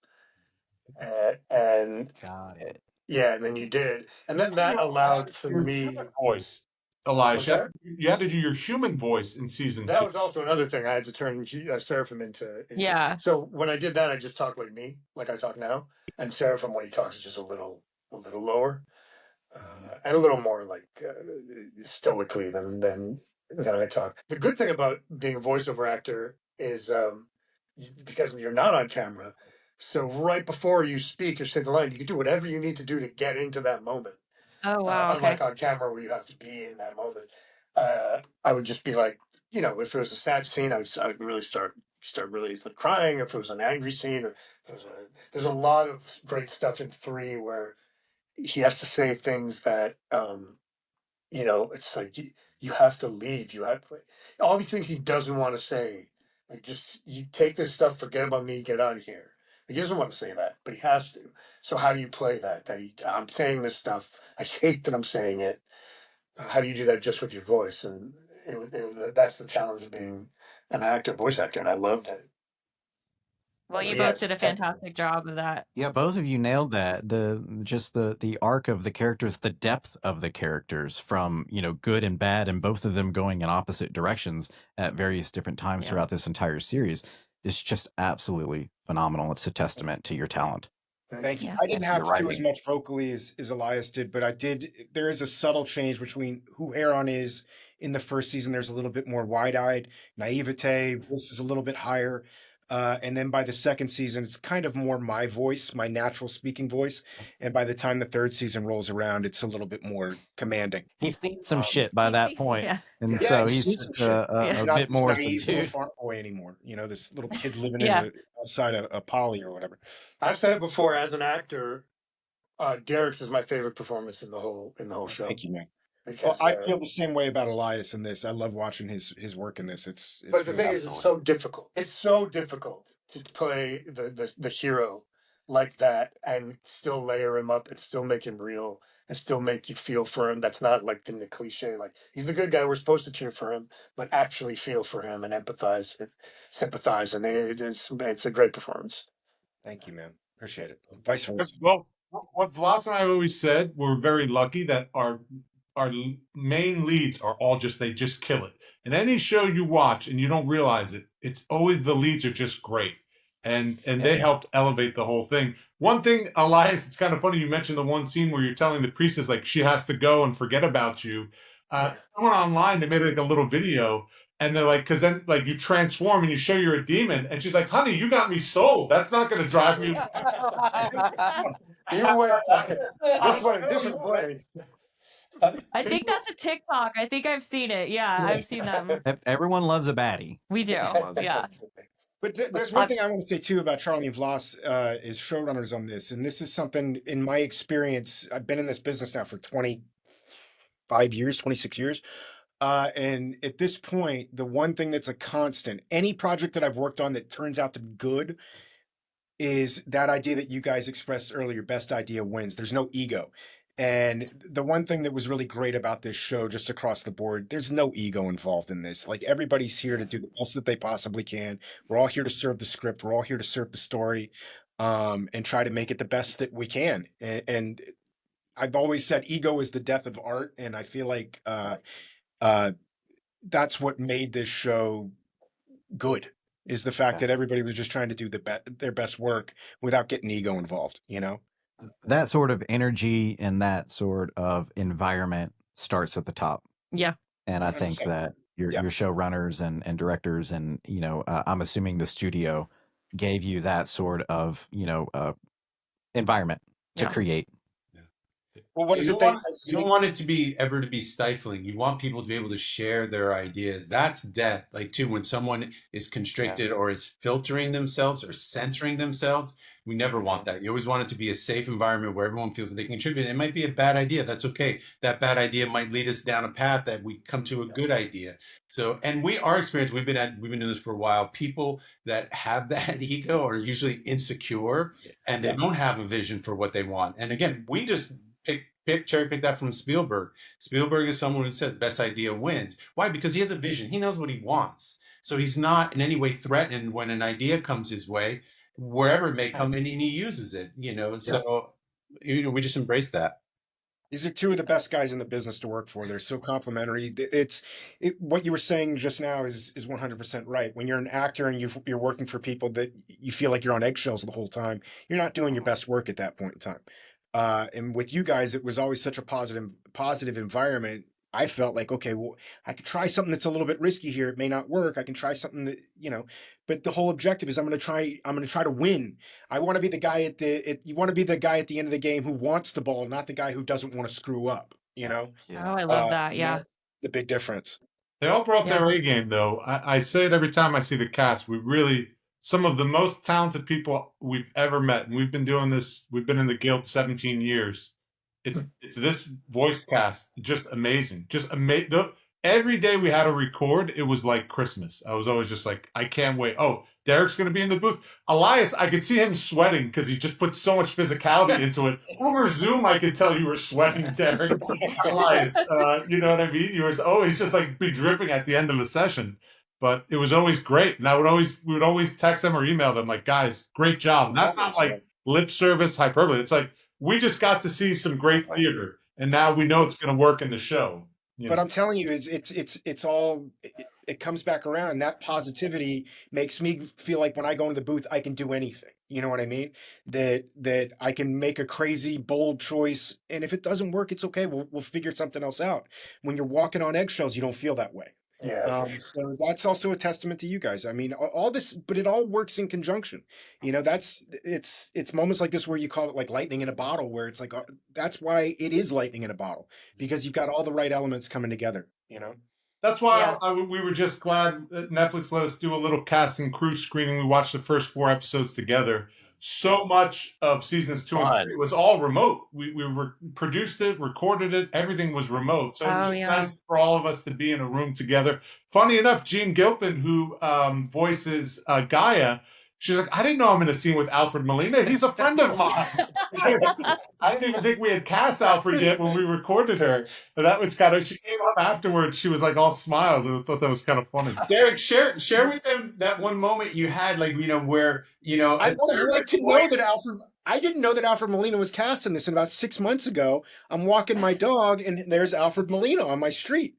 S6: And
S1: got it.
S6: Yeah, and then you did, and then that allowed for me
S3: voice. Elias, you had to do your human voice in season 2.
S6: That was also another thing. I had to turn Seraphim into.
S2: Yeah.
S6: So when I did that, I just talked like me, like I talk now, and Seraphim, when he talks, is just a little lower, and a little more like stoically than I talk. The good thing about being a voiceover actor is because you're not on camera, so right before you speak or say the line, you can do whatever you need to do to get into that moment.
S2: Oh, wow. Okay.
S6: Unlike on camera where you have to be in that moment. I would just be like, if it was a sad scene, I would really start really like crying. If it was an angry scene, or there's a lot of great stuff in 3 where he has to say things that, it's like you have to leave. You have all these things he doesn't want to say. Like, just you take this stuff, forget about me, get out of here. He doesn't want to say that, but he has to. So how do you play that? I'm saying this stuff. I hate that I'm saying it. How do you do that just with your voice? And that's the challenge of being an actor, voice actor, and I loved it.
S2: Well, you
S6: Yeah,
S2: both did a fantastic job of that.
S1: Yeah, both of you nailed that. The arc of the characters, the depth of the characters from, good and bad, and both of them going in opposite directions at various different times throughout this entire series is just absolutely phenomenal. It's a testament to your talent.
S5: Thank you.
S2: Yeah.
S5: I didn't
S1: And
S5: have
S1: your
S5: to do as
S1: writing.
S5: much vocally as Elias did, but I did. There is a subtle change between who Heron is in the first season. There's a little bit more wide-eyed, naivete. Voice is a little bit higher. And then by the second season, it's kind of more my voice, my natural speaking voice. And by the time the third season rolls around, it's a little bit more commanding.
S1: He's seen some shit by that point,
S2: Yeah.
S1: and
S5: Yeah,
S1: so
S5: he's
S1: he's
S5: seen some
S1: just
S5: shit.
S1: a
S5: He's not
S1: bit
S5: this
S1: more
S5: naive little
S1: subdued.
S5: farm boy anymore. This little kid living
S2: Yeah.
S5: outside a poly or whatever.
S6: I've said it before. As an actor, Derek's is my favorite performance in the whole show.
S5: Thank you, man.
S6: Because,
S5: Well, I feel the same way about Elias in this. I love watching his work in this. It's
S6: but the
S5: really
S6: thing is, it's so difficult. It's so difficult to play the hero like that and still layer him up and still make him real and still make you feel for him. That's not like in the cliche, like he's the good guy, we're supposed to cheer for him, but actually feel for him and empathize and sympathize. And it's a great performance.
S5: Thank you, man. Appreciate it. Vice versa.
S3: Well, what Vlas and I always said, we're very lucky that our main leads are all they just kill it. In any show you watch and you don't realize it, it's always the leads are just great. And they helped elevate the whole thing. One thing, Elias, it's kind of funny, you mentioned the one scene where you're telling the priestess, like, she has to go and forget about you. Someone online, they made like a little video, and they're like, because then like you transform and you show you're a demon, and she's like, honey, you got me sold. That's not going to drive me.
S6: You went a different place.
S2: I think that's a TikTok. I think I've seen it. Yeah, I've seen them.
S1: Everyone loves a baddie.
S2: We do. Yeah.
S5: But there's one thing I want to say too about Charlie and Vlas is showrunners on this, and this is something in my experience. I've been in this business now for 25 years, 26 years. And at this point, the one thing that's a constant, any project that I've worked on that turns out to be good, is that idea that you guys expressed earlier, best idea wins. There's no ego. And the one thing that was really great about this show, just across the board, there's no ego involved in this. Like, everybody's here to do the best that they possibly can. We're all here to serve the script. We're all here to serve the story, and try to make it the best that we can. And I've always said ego is the death of art. And I feel like that's what made this show good, is the fact that everybody was just trying to do their best work without getting ego involved,
S1: That sort of energy and that sort of environment starts at the top.
S2: Yeah.
S1: And I think
S5: 100%.
S1: that your showrunners and directors and, I'm assuming the studio gave you that sort of, environment to create.
S5: Well, what is
S4: You
S5: it?
S4: don't want it to be stifling. You want people to be able to share their ideas. That's death. Like, too, when someone is constricted or is filtering themselves or censoring themselves, we never want that. You always want it to be a safe environment where everyone feels that they can contribute. It might be a bad idea. That's okay. That bad idea might lead us down a path that we come to a good idea. So, and our experience, we've been doing this for a while. People that have that ego are usually insecure and they don't have a vision for what they want. And again, we just cherry pick that from Spielberg. Spielberg is someone who says best idea wins. Why? Because he has a vision. He knows what he wants. So he's not in any way threatened when an idea comes his way, wherever it may come in, and he uses it, So, we just embrace that.
S5: These are two of the best guys in the business to work for. They're so complimentary. What you were saying just now is 100% right. When you're an actor and you're working for people that you feel like you're on eggshells the whole time, you're not doing your best work at that point in time. And with you guys, it was always such a positive environment. I felt like, okay, well, I could try something that's a little bit risky here. It may not work. I can try something that, but the whole objective is I'm going to try to win. I want to be the guy you want to be the guy at the end of the game who wants the ball, not the guy who doesn't want to screw up,
S2: Oh, I love that. Yeah.
S5: The big difference.
S3: They all brought their A game, though. I say it every time I see the cast. Some of the most talented people we've ever met. And we've been doing this. We've been in the guild 17 years. It's this voice cast, just amazing. Just amazing. Every day we had to record, it was like Christmas. I was always just like, I can't wait. Oh, Derek's going to be in the booth. Elias, I could see him sweating because he just put so much physicality into it. Over Zoom, I could tell you were sweating, Derek. Elias, you know what I mean? You were always just like be dripping at the end of a session. But it was always great. And we would always text them or email them like, guys, great job. And that's not like lip service hyperbole. It's like, we just got to see some great theater. And now we know it's going to work in the show.
S5: But I'm telling you, it's all, it comes back around. And that positivity makes me feel like when I go into the booth, I can do anything. You know what I mean? That I can make a crazy, bold choice. And if it doesn't work, it's okay. We'll figure something else out. When you're walking on eggshells, you don't feel that way.
S6: Yeah.
S5: So that's also a testament to you guys. I mean, all this, but it all works in conjunction. You know, it's moments like this where you call it like lightning in a bottle, where it's like, that's why it is lightning in a bottle, because you've got all the right elements coming together, you know?
S3: That's why we were just glad that Netflix let us do a little cast and crew screening. We watched the first 4 episodes together. So much of seasons 2 and 3 was all remote. We produced it, recorded it. Everything was remote. So it was nice for all of us to be in a room together. Funny enough, Jean Gilpin, who voices Gaia, she's like, I didn't know I'm in a scene with Alfred Molina. He's a friend of mine. I didn't even think we had cast Alfred yet when we recorded her. But that was kind of, she came up afterwards. She was like all smiles. I thought that was kind of funny.
S4: Derek, share with them that one moment you had, like, you know, where, you know,
S5: I would like to know that Alfred, I didn't know that Alfred Molina was cast in this. And about 6 months ago, I'm walking my dog and there's Alfred Molina on my street.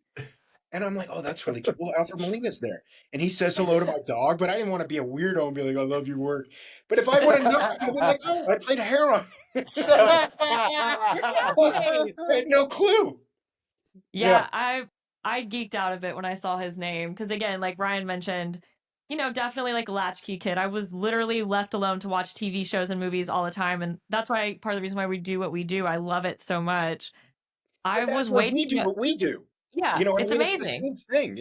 S5: And I'm like, oh, that's really cool. Alfred Molina's there. And he says hello to my dog, but I didn't want to be a weirdo and be like, I love your work. But if I would have known, I would have been like, oh, I played Heron. I had no clue.
S2: Yeah, I geeked out of it when I saw his name. Because again, like Ryan mentioned, you know, definitely like a latchkey kid. I was literally left alone to watch TV shows and movies all the time. And that's why part of the reason why we do what we do. I love it so much. I was waiting.
S5: We do what we do.
S2: Yeah,
S5: you know,
S2: it's amazing.
S5: It's the same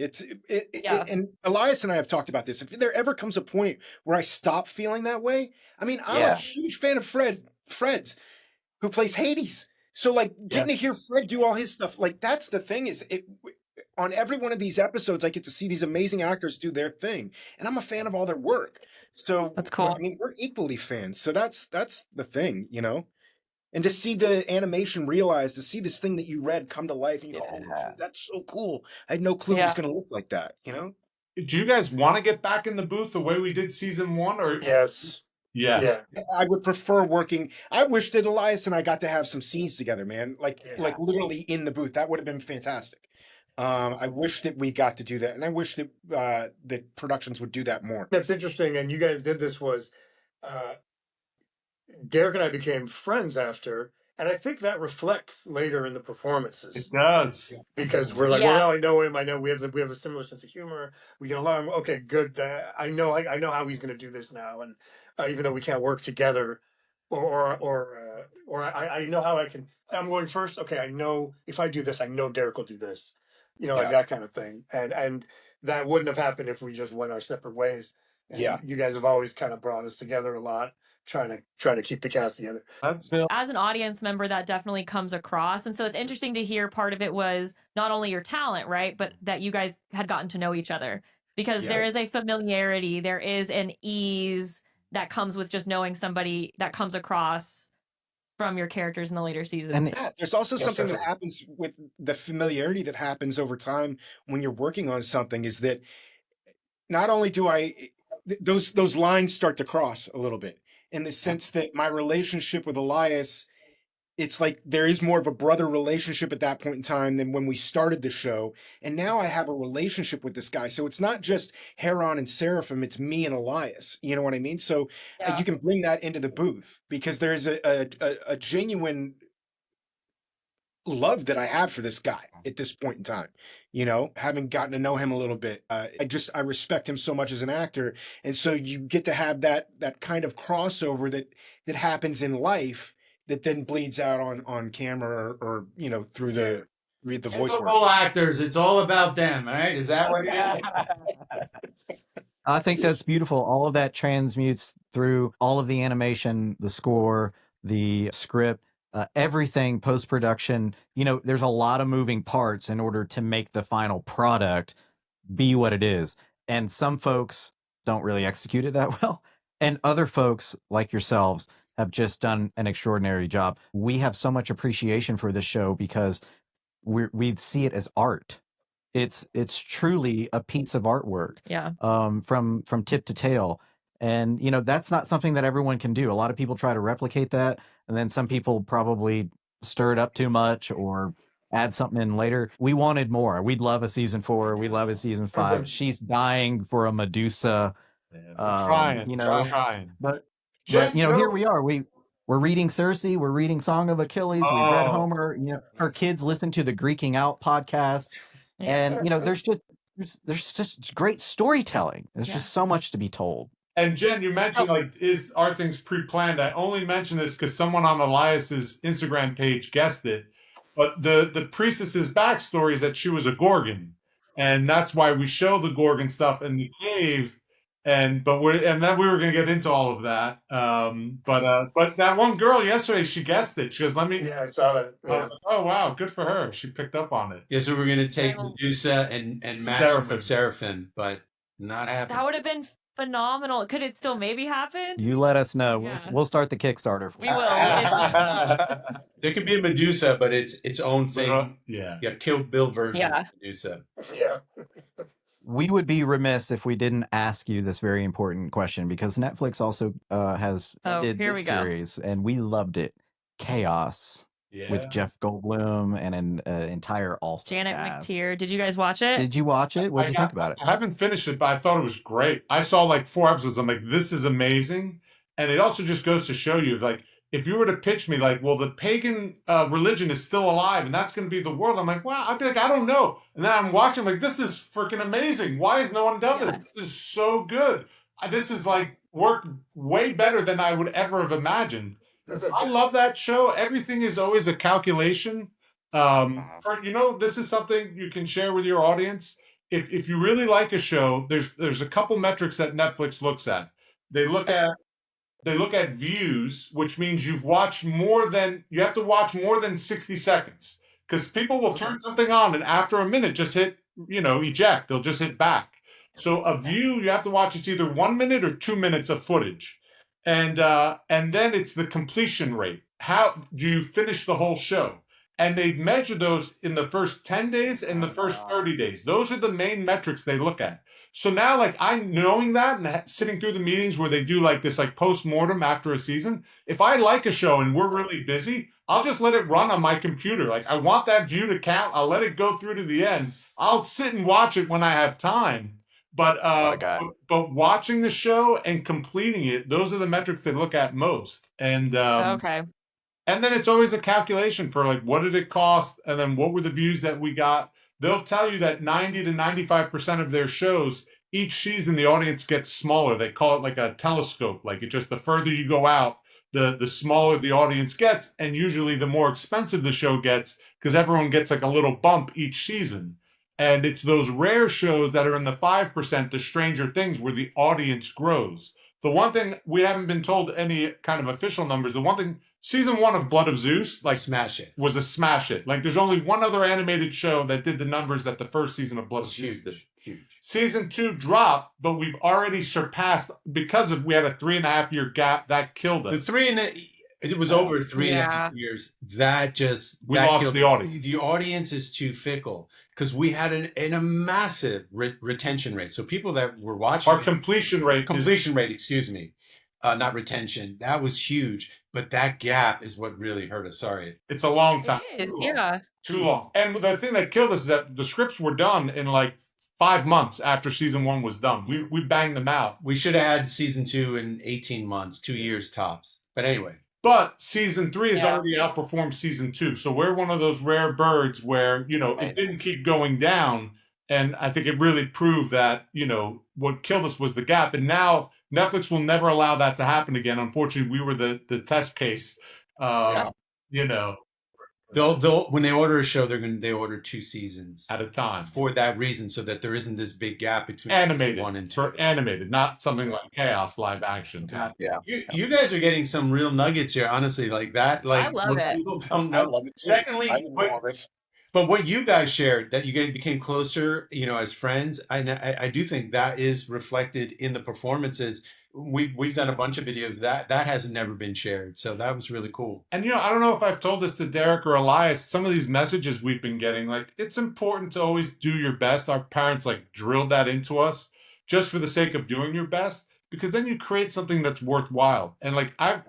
S5: thing. And Elias and I have talked about this. If there ever comes a point where I stop feeling that way, I mean, I'm a huge fan of Fred's, who plays Hades. So, like, getting to hear Fred do all his stuff, like, that's the thing is, on every one of these episodes, I get to see these amazing actors do their thing, and I'm a fan of all their work. So
S2: that's cool.
S5: I mean, we're equally fans. So that's the thing, you know. And to see the animation realized, to see this thing that you read come to life, and you go, oh, dude, that's so cool. I had no clue it was going to look like that, you know?
S3: Do you guys want to get back in the booth the way we did season 1? Or
S6: Yes.
S3: Yes.
S5: Yeah. I would prefer working. I wish that Elias and I got to have some scenes together, man. Like literally in the booth. That would have been fantastic. I wish that we got to do that. And I wish that that productions would do that more.
S6: That's interesting. And you guys did this was... Derek and I became friends after, and I think that reflects later in the performances.
S3: It does,
S6: because we're like, well, now I know him. I know we have a similar sense of humor. We get along. Okay, good. I know how he's going to do this now, and even though we can't work together, or I know how I can. I'm going first. Okay, I know if I do this, I know Derek will do this. You know, like that kind of thing, and that wouldn't have happened if we just went our separate ways. And you guys have always kind of brought us together a lot. Trying to keep the cast together.
S2: As an audience member, that definitely comes across. And so it's interesting to hear part of it was not only your talent, right? But that you guys had gotten to know each other. Because there is a familiarity, there is an ease that comes with just knowing somebody that comes across from your characters in the later seasons.
S5: And there's also something that happens with the familiarity that happens over time when you're working on something, is that not only do those lines start to cross a little bit, in the sense that my relationship with Elias, it's like there is more of a brother relationship at that point in time than when we started the show. And now I have a relationship with this guy. So it's not just Heron and Seraphim, it's me and Elias. You know what I mean? So you can bring that into the booth, because there's a genuine love that I have for this guy at this point in time, you know, having gotten to know him a little bit. I respect him so much as an actor. And so you get to have that kind of crossover that happens in life that then bleeds out on camera or you know, through the voice work.
S4: All actors, it's all about them, right? Is that what it is?
S1: I think that's beautiful. All of that transmutes through all of the animation, the score, the script, everything post-production. You know, there's a lot of moving parts in order to make the final product be what it is. And some folks don't really execute it that well. And other folks like yourselves have just done an extraordinary job. We have so much appreciation for this show because we see it as art. It's truly a piece of artwork.
S2: Yeah.
S1: From tip to tail. And that's not something that everyone can do. A lot of people try to replicate that, and then some people probably stir it up too much or add something in later. We wanted more. We'd love a season 4. We love a season 5. She's dying for a Medusa.
S3: Trying.
S1: But
S3: Jen,
S1: here we are. We're reading Circe. We're reading Song of Achilles. We've read Homer. Our kids listen to the Greeking Out podcast, and there's just great storytelling. There's just so much to be told.
S3: And Jen, you mentioned are things pre-planned? I only mention this because someone on Elias's Instagram page guessed it. But the priestess's backstory is that she was a Gorgon, and that's why we show the Gorgon stuff in the cave. And then we were going to get into all of that. But that one girl yesterday, she guessed it. She goes, "Let me."
S6: Yeah, I saw that. Yeah.
S3: Oh wow, good for her. She picked up on it.
S4: Yeah, so we're going to take Medusa and match it with Seraphim, but not happening.
S2: That would have been phenomenal. Could it still maybe happen?
S1: You let us know.
S2: Yeah.
S1: We'll start the Kickstarter.
S2: We will.
S4: There could be a Medusa, but it's its own thing.
S3: Yeah,
S4: Kill Bill version of Medusa.
S6: Yeah.
S1: We would be remiss if we didn't ask you this very important question, because Netflix also did this series, and we loved it. Chaos. Yeah. With Jeff Goldblum and an entire all-star
S2: Janet
S1: cast.
S2: McTeer. Did you guys watch it?
S1: Did you watch it? What did you think about it?
S3: I haven't finished it, but I thought it was great. I saw 4 episodes. I'm like, this is amazing. And it also just goes to show you, if you were to pitch me, the pagan religion is still alive and that's going to be the world. I'm like, wow, I'd be like, I don't know. And then I'm watching, this is freaking amazing. Why has no one done this? This is so good. This is worked way better than I would ever have imagined. I love that show. Everything is always a calculation. This is something you can share with your audience. If you really like a show, there's a couple metrics that Netflix looks at. They look at views, which means you have to watch more than 60 seconds. Because people will turn something on and after a minute just hit, eject. They'll just hit back. So a view, you have to watch, it's either 1 minute or 2 minutes of footage. And then it's the completion rate. How do you finish the whole show? And they measure those in the first 10 days and the first 30 days. Those are the main metrics they look at. So now, I'm knowing that and sitting through the meetings where they do this post-mortem after a season. If I like a show and we're really busy, I'll just let it run on my computer. I want that view to count. I'll let it go through to the end. I'll sit and watch it when I have time. But watching the show and completing it, those are the metrics they look at most. And
S2: okay.
S3: And then it's always a calculation for what did it cost, and then what were the views that we got. They'll tell you that 90 to 95% of their shows, each season the audience gets smaller. They call it a telescope. The further you go out, the smaller the audience gets, and usually the more expensive the show gets because everyone gets a little bump each season. And it's those rare shows that are in the 5%, the Stranger Things, where the audience grows. The one thing we haven't been told any kind of official numbers. The one thing, season 1 of Blood of Zeus,
S4: smash it,
S3: was a smash hit. There's only one other animated show that did the numbers that the first season of Blood of Zeus did.
S4: Huge.
S3: Season 2 dropped, but we've already surpassed because we had a 3.5 year gap that killed us.
S4: It was over 3.5 years. We lost the audience. The audience is too fickle because we had a massive retention rate. So people that were watching
S3: our completion rate,
S4: excuse me, not retention. That was huge, but that gap is what really hurt us. Sorry,
S3: it's a long time.
S2: It is,
S3: too long. And the thing that killed us is that the scripts were done in 5 months after season 1 was done. We banged them out.
S4: We should have had season 2 in 18 months, 2 years tops. But anyway.
S3: But season 3 has already outperformed season 2. So we're one of those rare birds where, it didn't keep going down. And I think it really proved that, what killed us was the gap. And now Netflix will never allow that to happen again. Unfortunately, we were the test case,
S4: They'll when they order a show, they order 2 seasons
S3: at a time
S4: for that reason, so that there isn't this big gap between
S3: animated
S4: 1 and 2.
S3: For animated, not something like Chaos live action.
S1: Yeah,
S4: you guys are getting some real nuggets here, honestly. That,
S2: I love it.
S4: People don't know.
S5: I love it too.
S4: Secondly, But what you guys shared, that you guys became closer, as friends, I do think that is reflected in the performances. We've done a bunch of videos that has never been shared, so that was really cool.
S3: And I don't know if I've told this to Derek or Elias. Some of these messages we've been getting, like, it's important to always do your best. Our parents drilled that into us just for the sake of doing your best, because then you create something that's worthwhile. And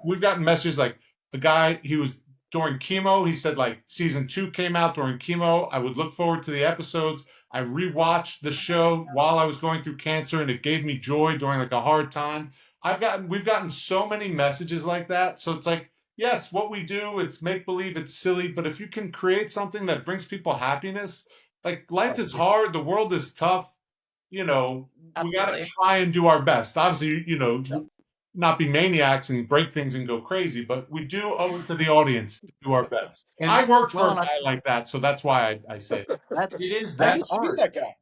S3: we've gotten messages like a guy, he was during chemo. He said season 2 came out during chemo. I would look forward to the episodes. I rewatched the show while I was going through cancer, and it gave me joy during a hard time. We've gotten so many messages like that. So it's yes, what we do, it's make believe, it's silly, but if you can create something that brings people happiness, life is hard, the world is tough, we got to try and do our best. Obviously, not be maniacs and break things and go crazy, but we do owe it to the audience to do our best. And I worked for a guy like that, so that's why I say it.
S5: That's art. That guy.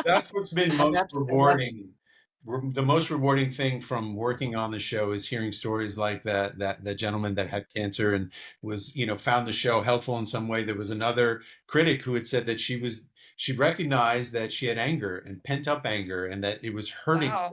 S4: That's what's been most rewarding. The most rewarding thing from working on the show is hearing stories like that gentleman that had cancer and was, found the show helpful in some way. There was another critic who had said that she recognized that she had anger and pent up anger and that it was hurting her.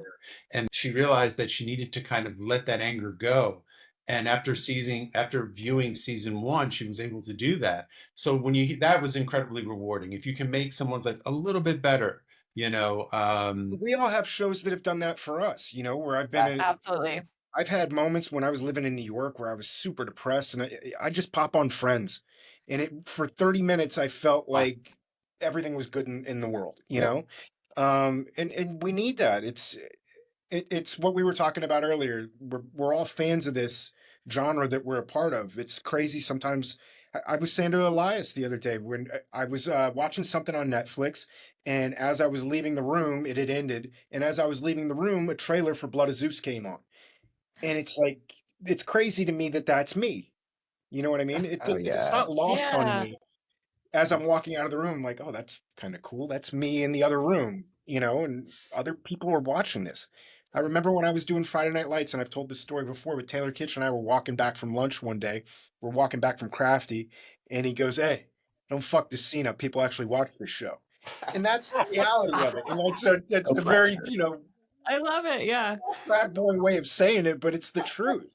S4: And she realized that she needed to kind of let that anger go. And after viewing season 1, she was able to do that. So that was incredibly rewarding. If you can make someone's life a little bit better,
S5: we all have shows that have done that for us, where I've been
S2: absolutely.
S5: I've had moments when I was living in New York where I was super depressed, and I just pop on Friends, and for 30 minutes I felt like everything was good in the world, know. And we need that. It's what we were talking about earlier. We're all fans of this genre that we're a part of. It's crazy sometimes. I was saying to Elias the other day when I was watching something on Netflix, and as I was leaving the room, it had ended. And as I was leaving the room, a trailer for Blood of Zeus came on. And it's crazy to me that that's me. You know what I mean? It's not lost on me. As I'm walking out of the room, I'm like, oh, that's kind of cool. That's me in the other room, and other people are watching this. I remember when I was doing Friday Night Lights, and I've told this story before, but Taylor Kitsch and I were walking back from lunch one day. We're walking back from Crafty, and he goes, hey, don't fuck this scene up. People actually watch this show. And that's the reality of it. And that's a very,
S2: I love it, yeah.
S5: Frat boy way of saying it, but it's the truth,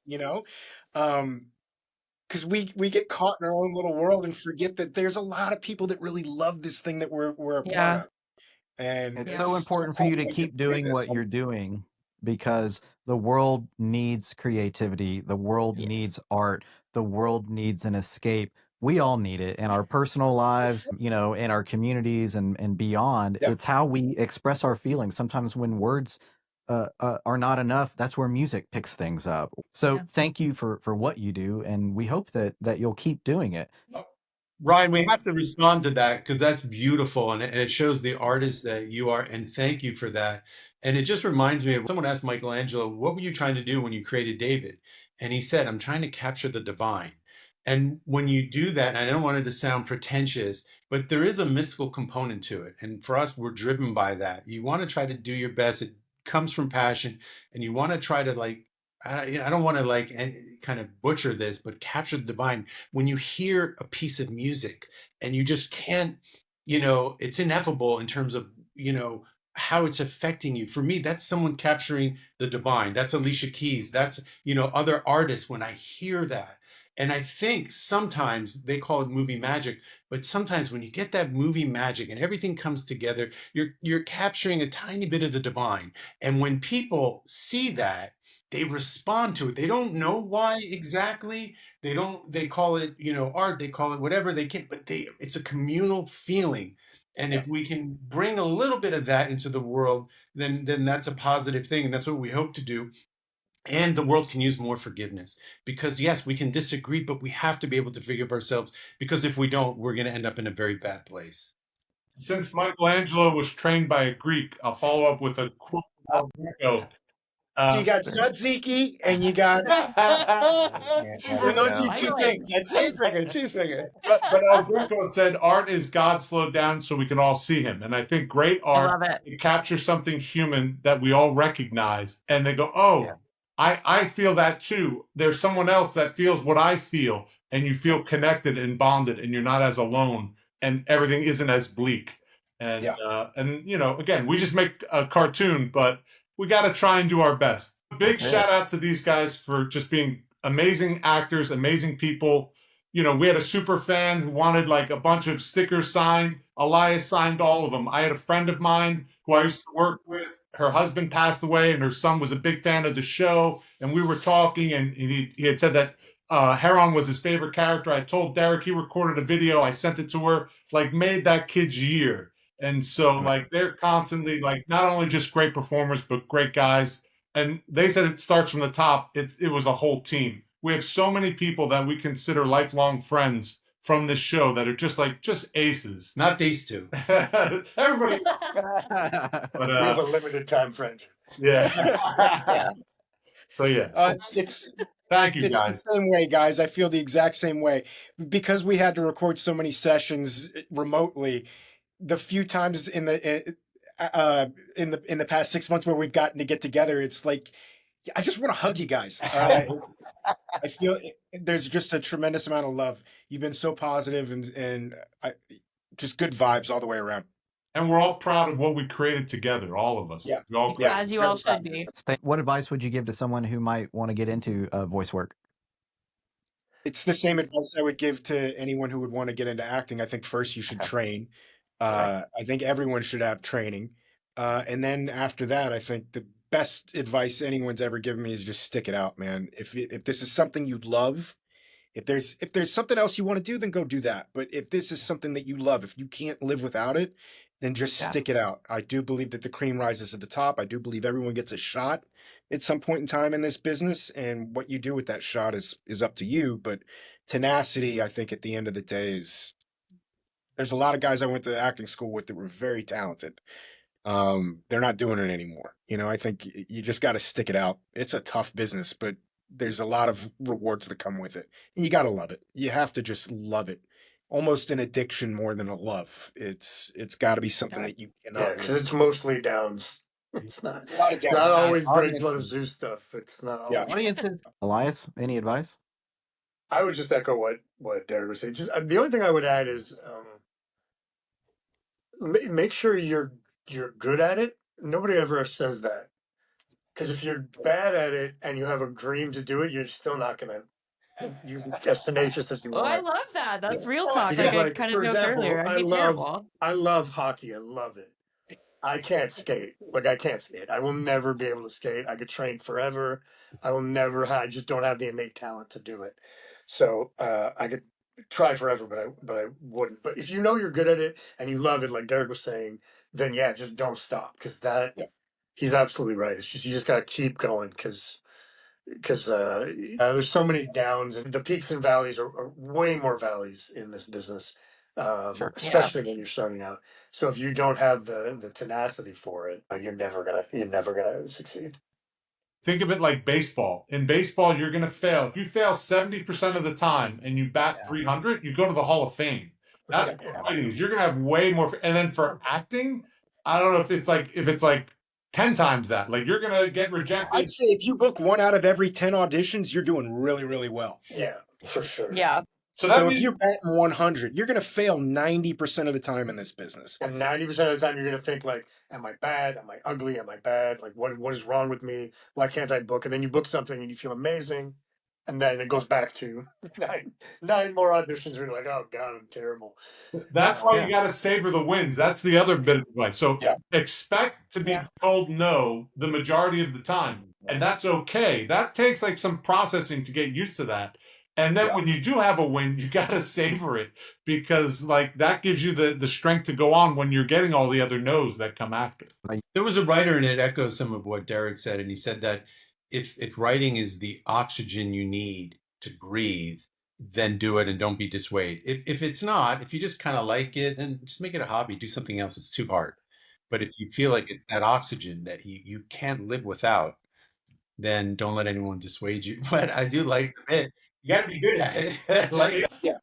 S5: because we get caught in our own little world and forget that there's a lot of people that really love this thing that we're a part of. And
S1: it's so important for you to keep doing what you're doing, because the world needs creativity. The world needs art. The world needs an escape. We all need it in our personal lives, in our communities and beyond. It's how we express our feelings. Sometimes when words are not enough, that's where music picks things up. So thank you for what you do, and we hope that you'll keep doing it.
S4: Ryan, we have to respond to that because that's beautiful, and it shows the artist that you are, and thank you for that. And it just reminds me of someone asked Michelangelo, what were you trying to do when you created David? And he said, I'm trying to capture the divine. And when you do that, and I don't want it to sound pretentious, but there is a mystical component to it. And for us, we're driven by that. You want to try to do your best. It comes from passion, and you want to try to I don't want to kind of butcher this, but capture the divine. When you hear a piece of music and you just can't, it's ineffable in terms of, how it's affecting you. For me, that's someone capturing the divine. That's Alicia Keys. That's, other artists. When I hear that, and I think sometimes they call it movie magic, but sometimes when you get that movie magic and everything comes together, you're capturing a tiny bit of the divine. And when people see that, they respond to it. They don't know why exactly. They call it, art, they call it whatever they can, but it's a communal feeling. And if we can bring a little bit of that into the world, then that's a positive thing. And that's what we hope to do. And the world can use more forgiveness, because yes, we can disagree, but we have to be able to forgive ourselves, because if we don't, we're going to end up in a very bad place.
S3: Since Michelangelo was trained by a Greek, I'll follow up with a quote from Greco.
S5: You got tzatziki and you got those two things. That's cheeseburger.
S3: But Greco said, art is God slowed down so we can all see him. And I think great art, it captures something human that we all recognize. And they go, I feel that too. There's someone else that feels what I feel. and you feel connected and bonded, and you're not as alone, and everything isn't as bleak. And again, we just make a cartoon, but we got to try and do our best. Big shout out to these guys for just being amazing actors, amazing people. We had a super fan who wanted like a bunch of stickers signed. Elias signed all of them. I had a friend of mine who I used to work with. Her husband passed away, and her son was a big fan of the show. And we were talking, and he had said that Heron was his favorite character. I told Derek, he recorded a video. I sent it to her, like made that kid's year. And so like they're constantly like not only just great performers, but great guys. And they said it starts from the top. It was a whole team. We have so many people that we consider lifelong friends from this show that are just aces.
S4: Not these two.
S3: Everybody.
S6: But we have a limited time friendship.
S3: Yeah. So yeah.
S5: It's
S3: Thank you,
S5: it's
S3: guys.
S5: the same way, guys. I feel the exact same way because we had to record so many sessions remotely. The few times in the past 6 months where we've gotten to get together, it's like I just want to hug you guys. I feel there's just a tremendous amount of love. You've been so positive and just good vibes all the way around.
S3: And we're all proud of what we created together, all of us.
S5: Yeah.
S2: As you all should be.
S1: What advice would you give to someone who might want to get into voice work?
S5: It's the same advice I would give to anyone who would want to get into acting. I think first you should train. I think everyone should have training. And then after that, I think the best advice anyone's ever given me is just stick it out, man. If this is something you love, if there's something else you want to do, then go do that. But if this is something that you love, if you can't live without it, then just stick it out. I do believe that the cream rises to the top. I do believe everyone gets a shot at some point in time in this business, and what you do with that shot is up to you. But tenacity, I think, at the end of the day, is there's a lot of guys I went to acting school with that were very talented. They're not doing it anymore. I think you just got to stick it out. It's a tough business, but there's a lot of rewards that come with it, and you got to love it. You have to just love it. Almost an addiction more than a love. It's got to be something that you cannot.
S6: Yeah, because it's mostly downs. It's not.
S5: A lot of downs.
S6: Not always great Blood of Zeus stuff. It's not.
S5: Yeah.
S6: Always.
S1: Audiences. Elias, any advice?
S6: I would just echo what Derek was saying. Just the only thing I would add is make sure you're good at it. Nobody ever says that, because if you're bad at it and you have a dream to do it, you're still not gonna. You're as tenacious as you
S2: Oh,
S6: are.
S2: I love that. That's real talk.
S6: Because,
S2: I kind of
S6: for
S2: joked
S6: example,
S2: earlier. I'd be terrible.
S6: I love hockey. I love it. I can't skate. I can't skate. I will never be able to skate. I could train forever. I will never. I just don't have the innate talent to do it. So I could try forever, but I wouldn't. But if you know you're good at it and you love it, like Derek was saying, then yeah, just don't stop, because he's absolutely right. It's just you just gotta keep going, because there's so many downs, and the peaks and valleys are way more valleys in this business, especially when you're starting out. So if you don't have the tenacity for it, you're never gonna succeed.
S3: Think of it like baseball. In baseball, you're going to fail. If you fail 70% of the time and you bat 300, you go to the Hall of Fame. That's what fighting is. You're going to have way more. And then for acting, I don't know if it's like 10 times that. Like, you're going to get rejected.
S5: I'd say if you book 1 out of every 10 auditions, you're doing really, really well.
S6: Yeah, for sure.
S2: Yeah.
S5: So if you're batting 100, you're going to fail 90% of the time in this business.
S6: And 90% of the time, you're going to think like, am I bad? Am I ugly? Am I bad? Like, what is wrong with me? Why can't I book? And then you book something and you feel amazing. And then it goes back to nine more auditions where you're like, oh God, I'm terrible.
S3: That's why you got to savor the wins. That's the other bit of advice. So expect to be told no the majority of the time. And that's okay. That takes like some processing to get used to that. And then when you do have a win, you got to savor it, because like that gives you the strength to go on when you're getting all the other no's that come after.
S4: There was a writer, and it echoes some of what Derek said, and he said that if writing is the oxygen you need to breathe, then do it and don't be dissuaded. If it's not, if you just kind of like it, then just make it a hobby, do something else. It's too hard. But if you feel like it's that oxygen that you can't live without, then don't let anyone dissuade you. But I do like the bit. You got to be good at it.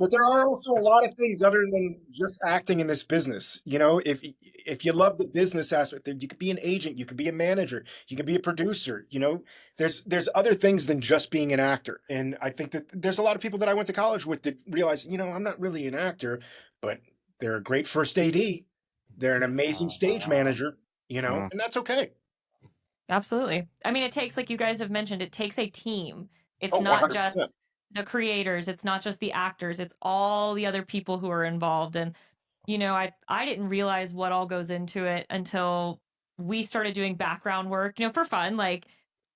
S5: But there are also a lot of things other than just acting in this business. You know, if you love the business aspect, you could be an agent, you could be a manager, you could be a producer. You know, there's other things than just being an actor. And I think that there's a lot of people that I went to college with that realize, you know, I'm not really an actor, but they're a great first AD. They're an amazing stage manager, you know, and that's okay.
S2: Absolutely. I mean, it takes, like you guys have mentioned, it takes a team. It's
S5: Oh,
S2: not
S5: 100%.
S2: just the creators. It's not just the actors. It's all the other people who are involved. And, you know, I didn't realize what all goes into it until we started doing background work, you know, for fun. Like,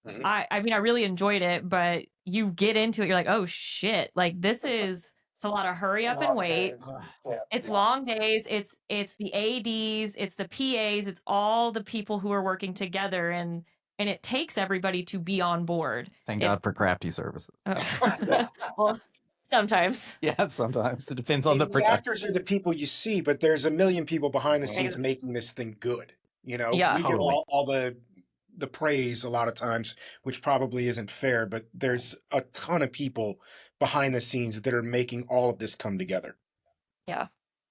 S2: I mean, I really enjoyed it, but you get into it, you're like, oh shit, like it's a lot of hurry up and wait. It's long days. It's the ADs, it's the PAs, it's all the people who are working together, and it takes everybody to be on board.
S1: Thank God for crafty services.
S2: Oh. Well, sometimes.
S1: Yeah, sometimes it depends on the
S5: The
S1: production.
S5: actors are the people you see, but there's a million people behind the scenes making this thing good. You know,
S2: Yeah.
S5: we get
S1: Totally.
S5: all the praise a lot of times, which probably isn't fair, but there's a ton of people behind the scenes that are making all of this come together.
S2: Yeah.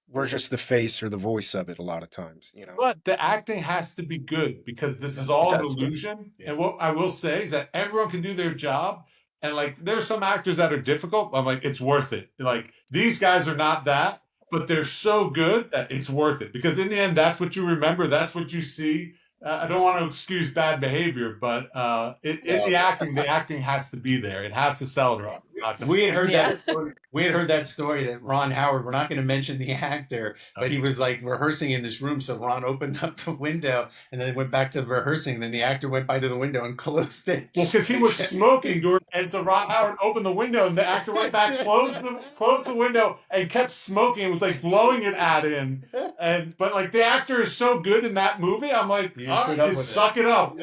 S5: We're just the face or the voice of it a lot of times, you know.
S3: But the acting has to be good because this is all an illusion.
S4: Yeah.
S3: And what I will say is that everyone can do their job. And like, there's some actors that are difficult. I'm like, it's worth it. Like, these guys are not that, but they're so good that it's worth it. Because in the end, that's what you remember. That's what you see. I don't want to excuse bad behavior, but in the acting has to be there. It has to sell it.
S4: We had heard that story. We had heard that story that Ron Howard, we're not going to mention the actor, but he was like rehearsing in this room. So Ron opened up the window and then went back to the rehearsing. Then the actor went by to the window and closed it.
S3: Well, because he was smoking during, and so Ron Howard opened the window, and the actor went back, closed the window, and kept smoking. It was like blowing it at him, but like the actor is so good in that movie, I'm like, just suck it up.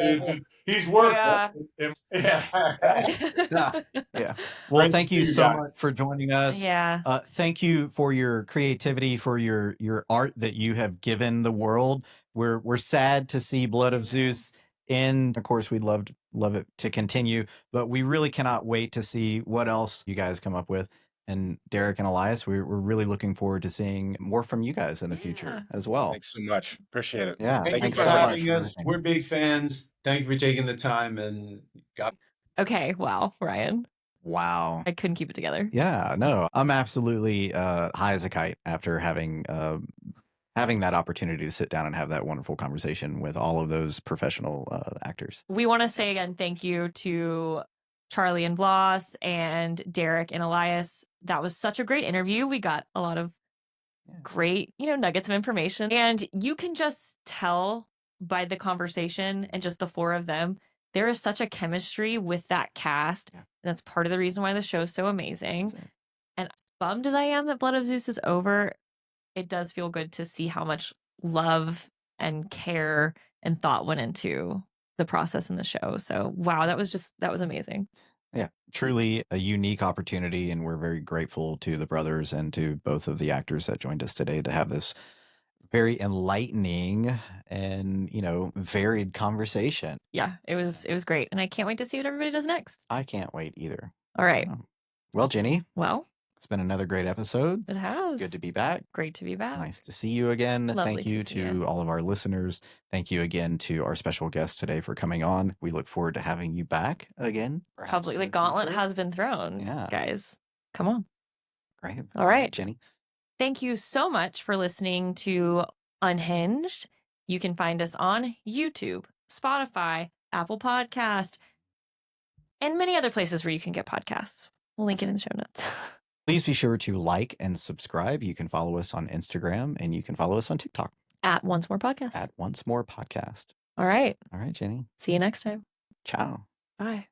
S3: He's worth it.
S1: Yeah. Well, thank you so much for joining us.
S2: Yeah.
S1: Thank you for your creativity, for your art that you have given the world. We're sad to see Blood of Zeus end. Of course, we'd love it to continue, but we really cannot wait to see what else you guys come up with. And Derek and Elias, we're really looking forward to seeing more from you guys in the future as well.
S5: Thanks so much. Appreciate it.
S1: Yeah.
S4: Thank you for having us. We're big fans. Thank you for taking the time, and
S2: Okay. Wow, Ryan.
S1: Wow.
S2: I couldn't keep it together.
S1: Yeah, no, I'm absolutely high as a kite after having that opportunity to sit down and have that wonderful conversation with all of those professional actors.
S2: We want to say again, thank you to Charlie and Vlas and Derek and Elias. That was such a great interview. We got a lot of great, nuggets of information. And you can just tell by the conversation and just the four of them, there is such a chemistry with that cast. Yeah. And that's part of the reason why the show is so amazing. And as bummed as I am that Blood of Zeus is over, it does feel good to see how much love and care and thought went into the process in the show. So, wow, that was amazing.
S1: Yeah, truly a unique opportunity. And we're very grateful to the brothers and to both of the actors that joined us today to have this very enlightening and, varied conversation.
S2: Yeah, it was great. And I can't wait to see what everybody does next.
S1: I can't wait either.
S2: All right.
S1: Well, Jenny.
S2: Well,
S1: it's been another great episode.
S2: It has.
S1: Good to be back.
S2: Great to be back.
S1: Nice to see you again.
S2: Lovely
S1: Thank you to all of our listeners. Thank you again to our special guest today for coming on. We look forward to having you back again.
S2: Public, the gauntlet has been thrown. Yeah. Guys, come on.
S1: Great.
S2: All right.
S1: Jenny.
S2: Thank you so much for listening to Unhinged. You can find us on YouTube, Spotify, Apple Podcast, and many other places where you can get podcasts. We'll link it in the show notes.
S1: Please be sure to like and subscribe. You can follow us on Instagram and you can follow us on TikTok.
S2: At Once More Podcast.
S1: At Once More Podcast.
S2: All right.
S1: All right, Jenny.
S2: See you next time.
S1: Ciao.
S2: Bye.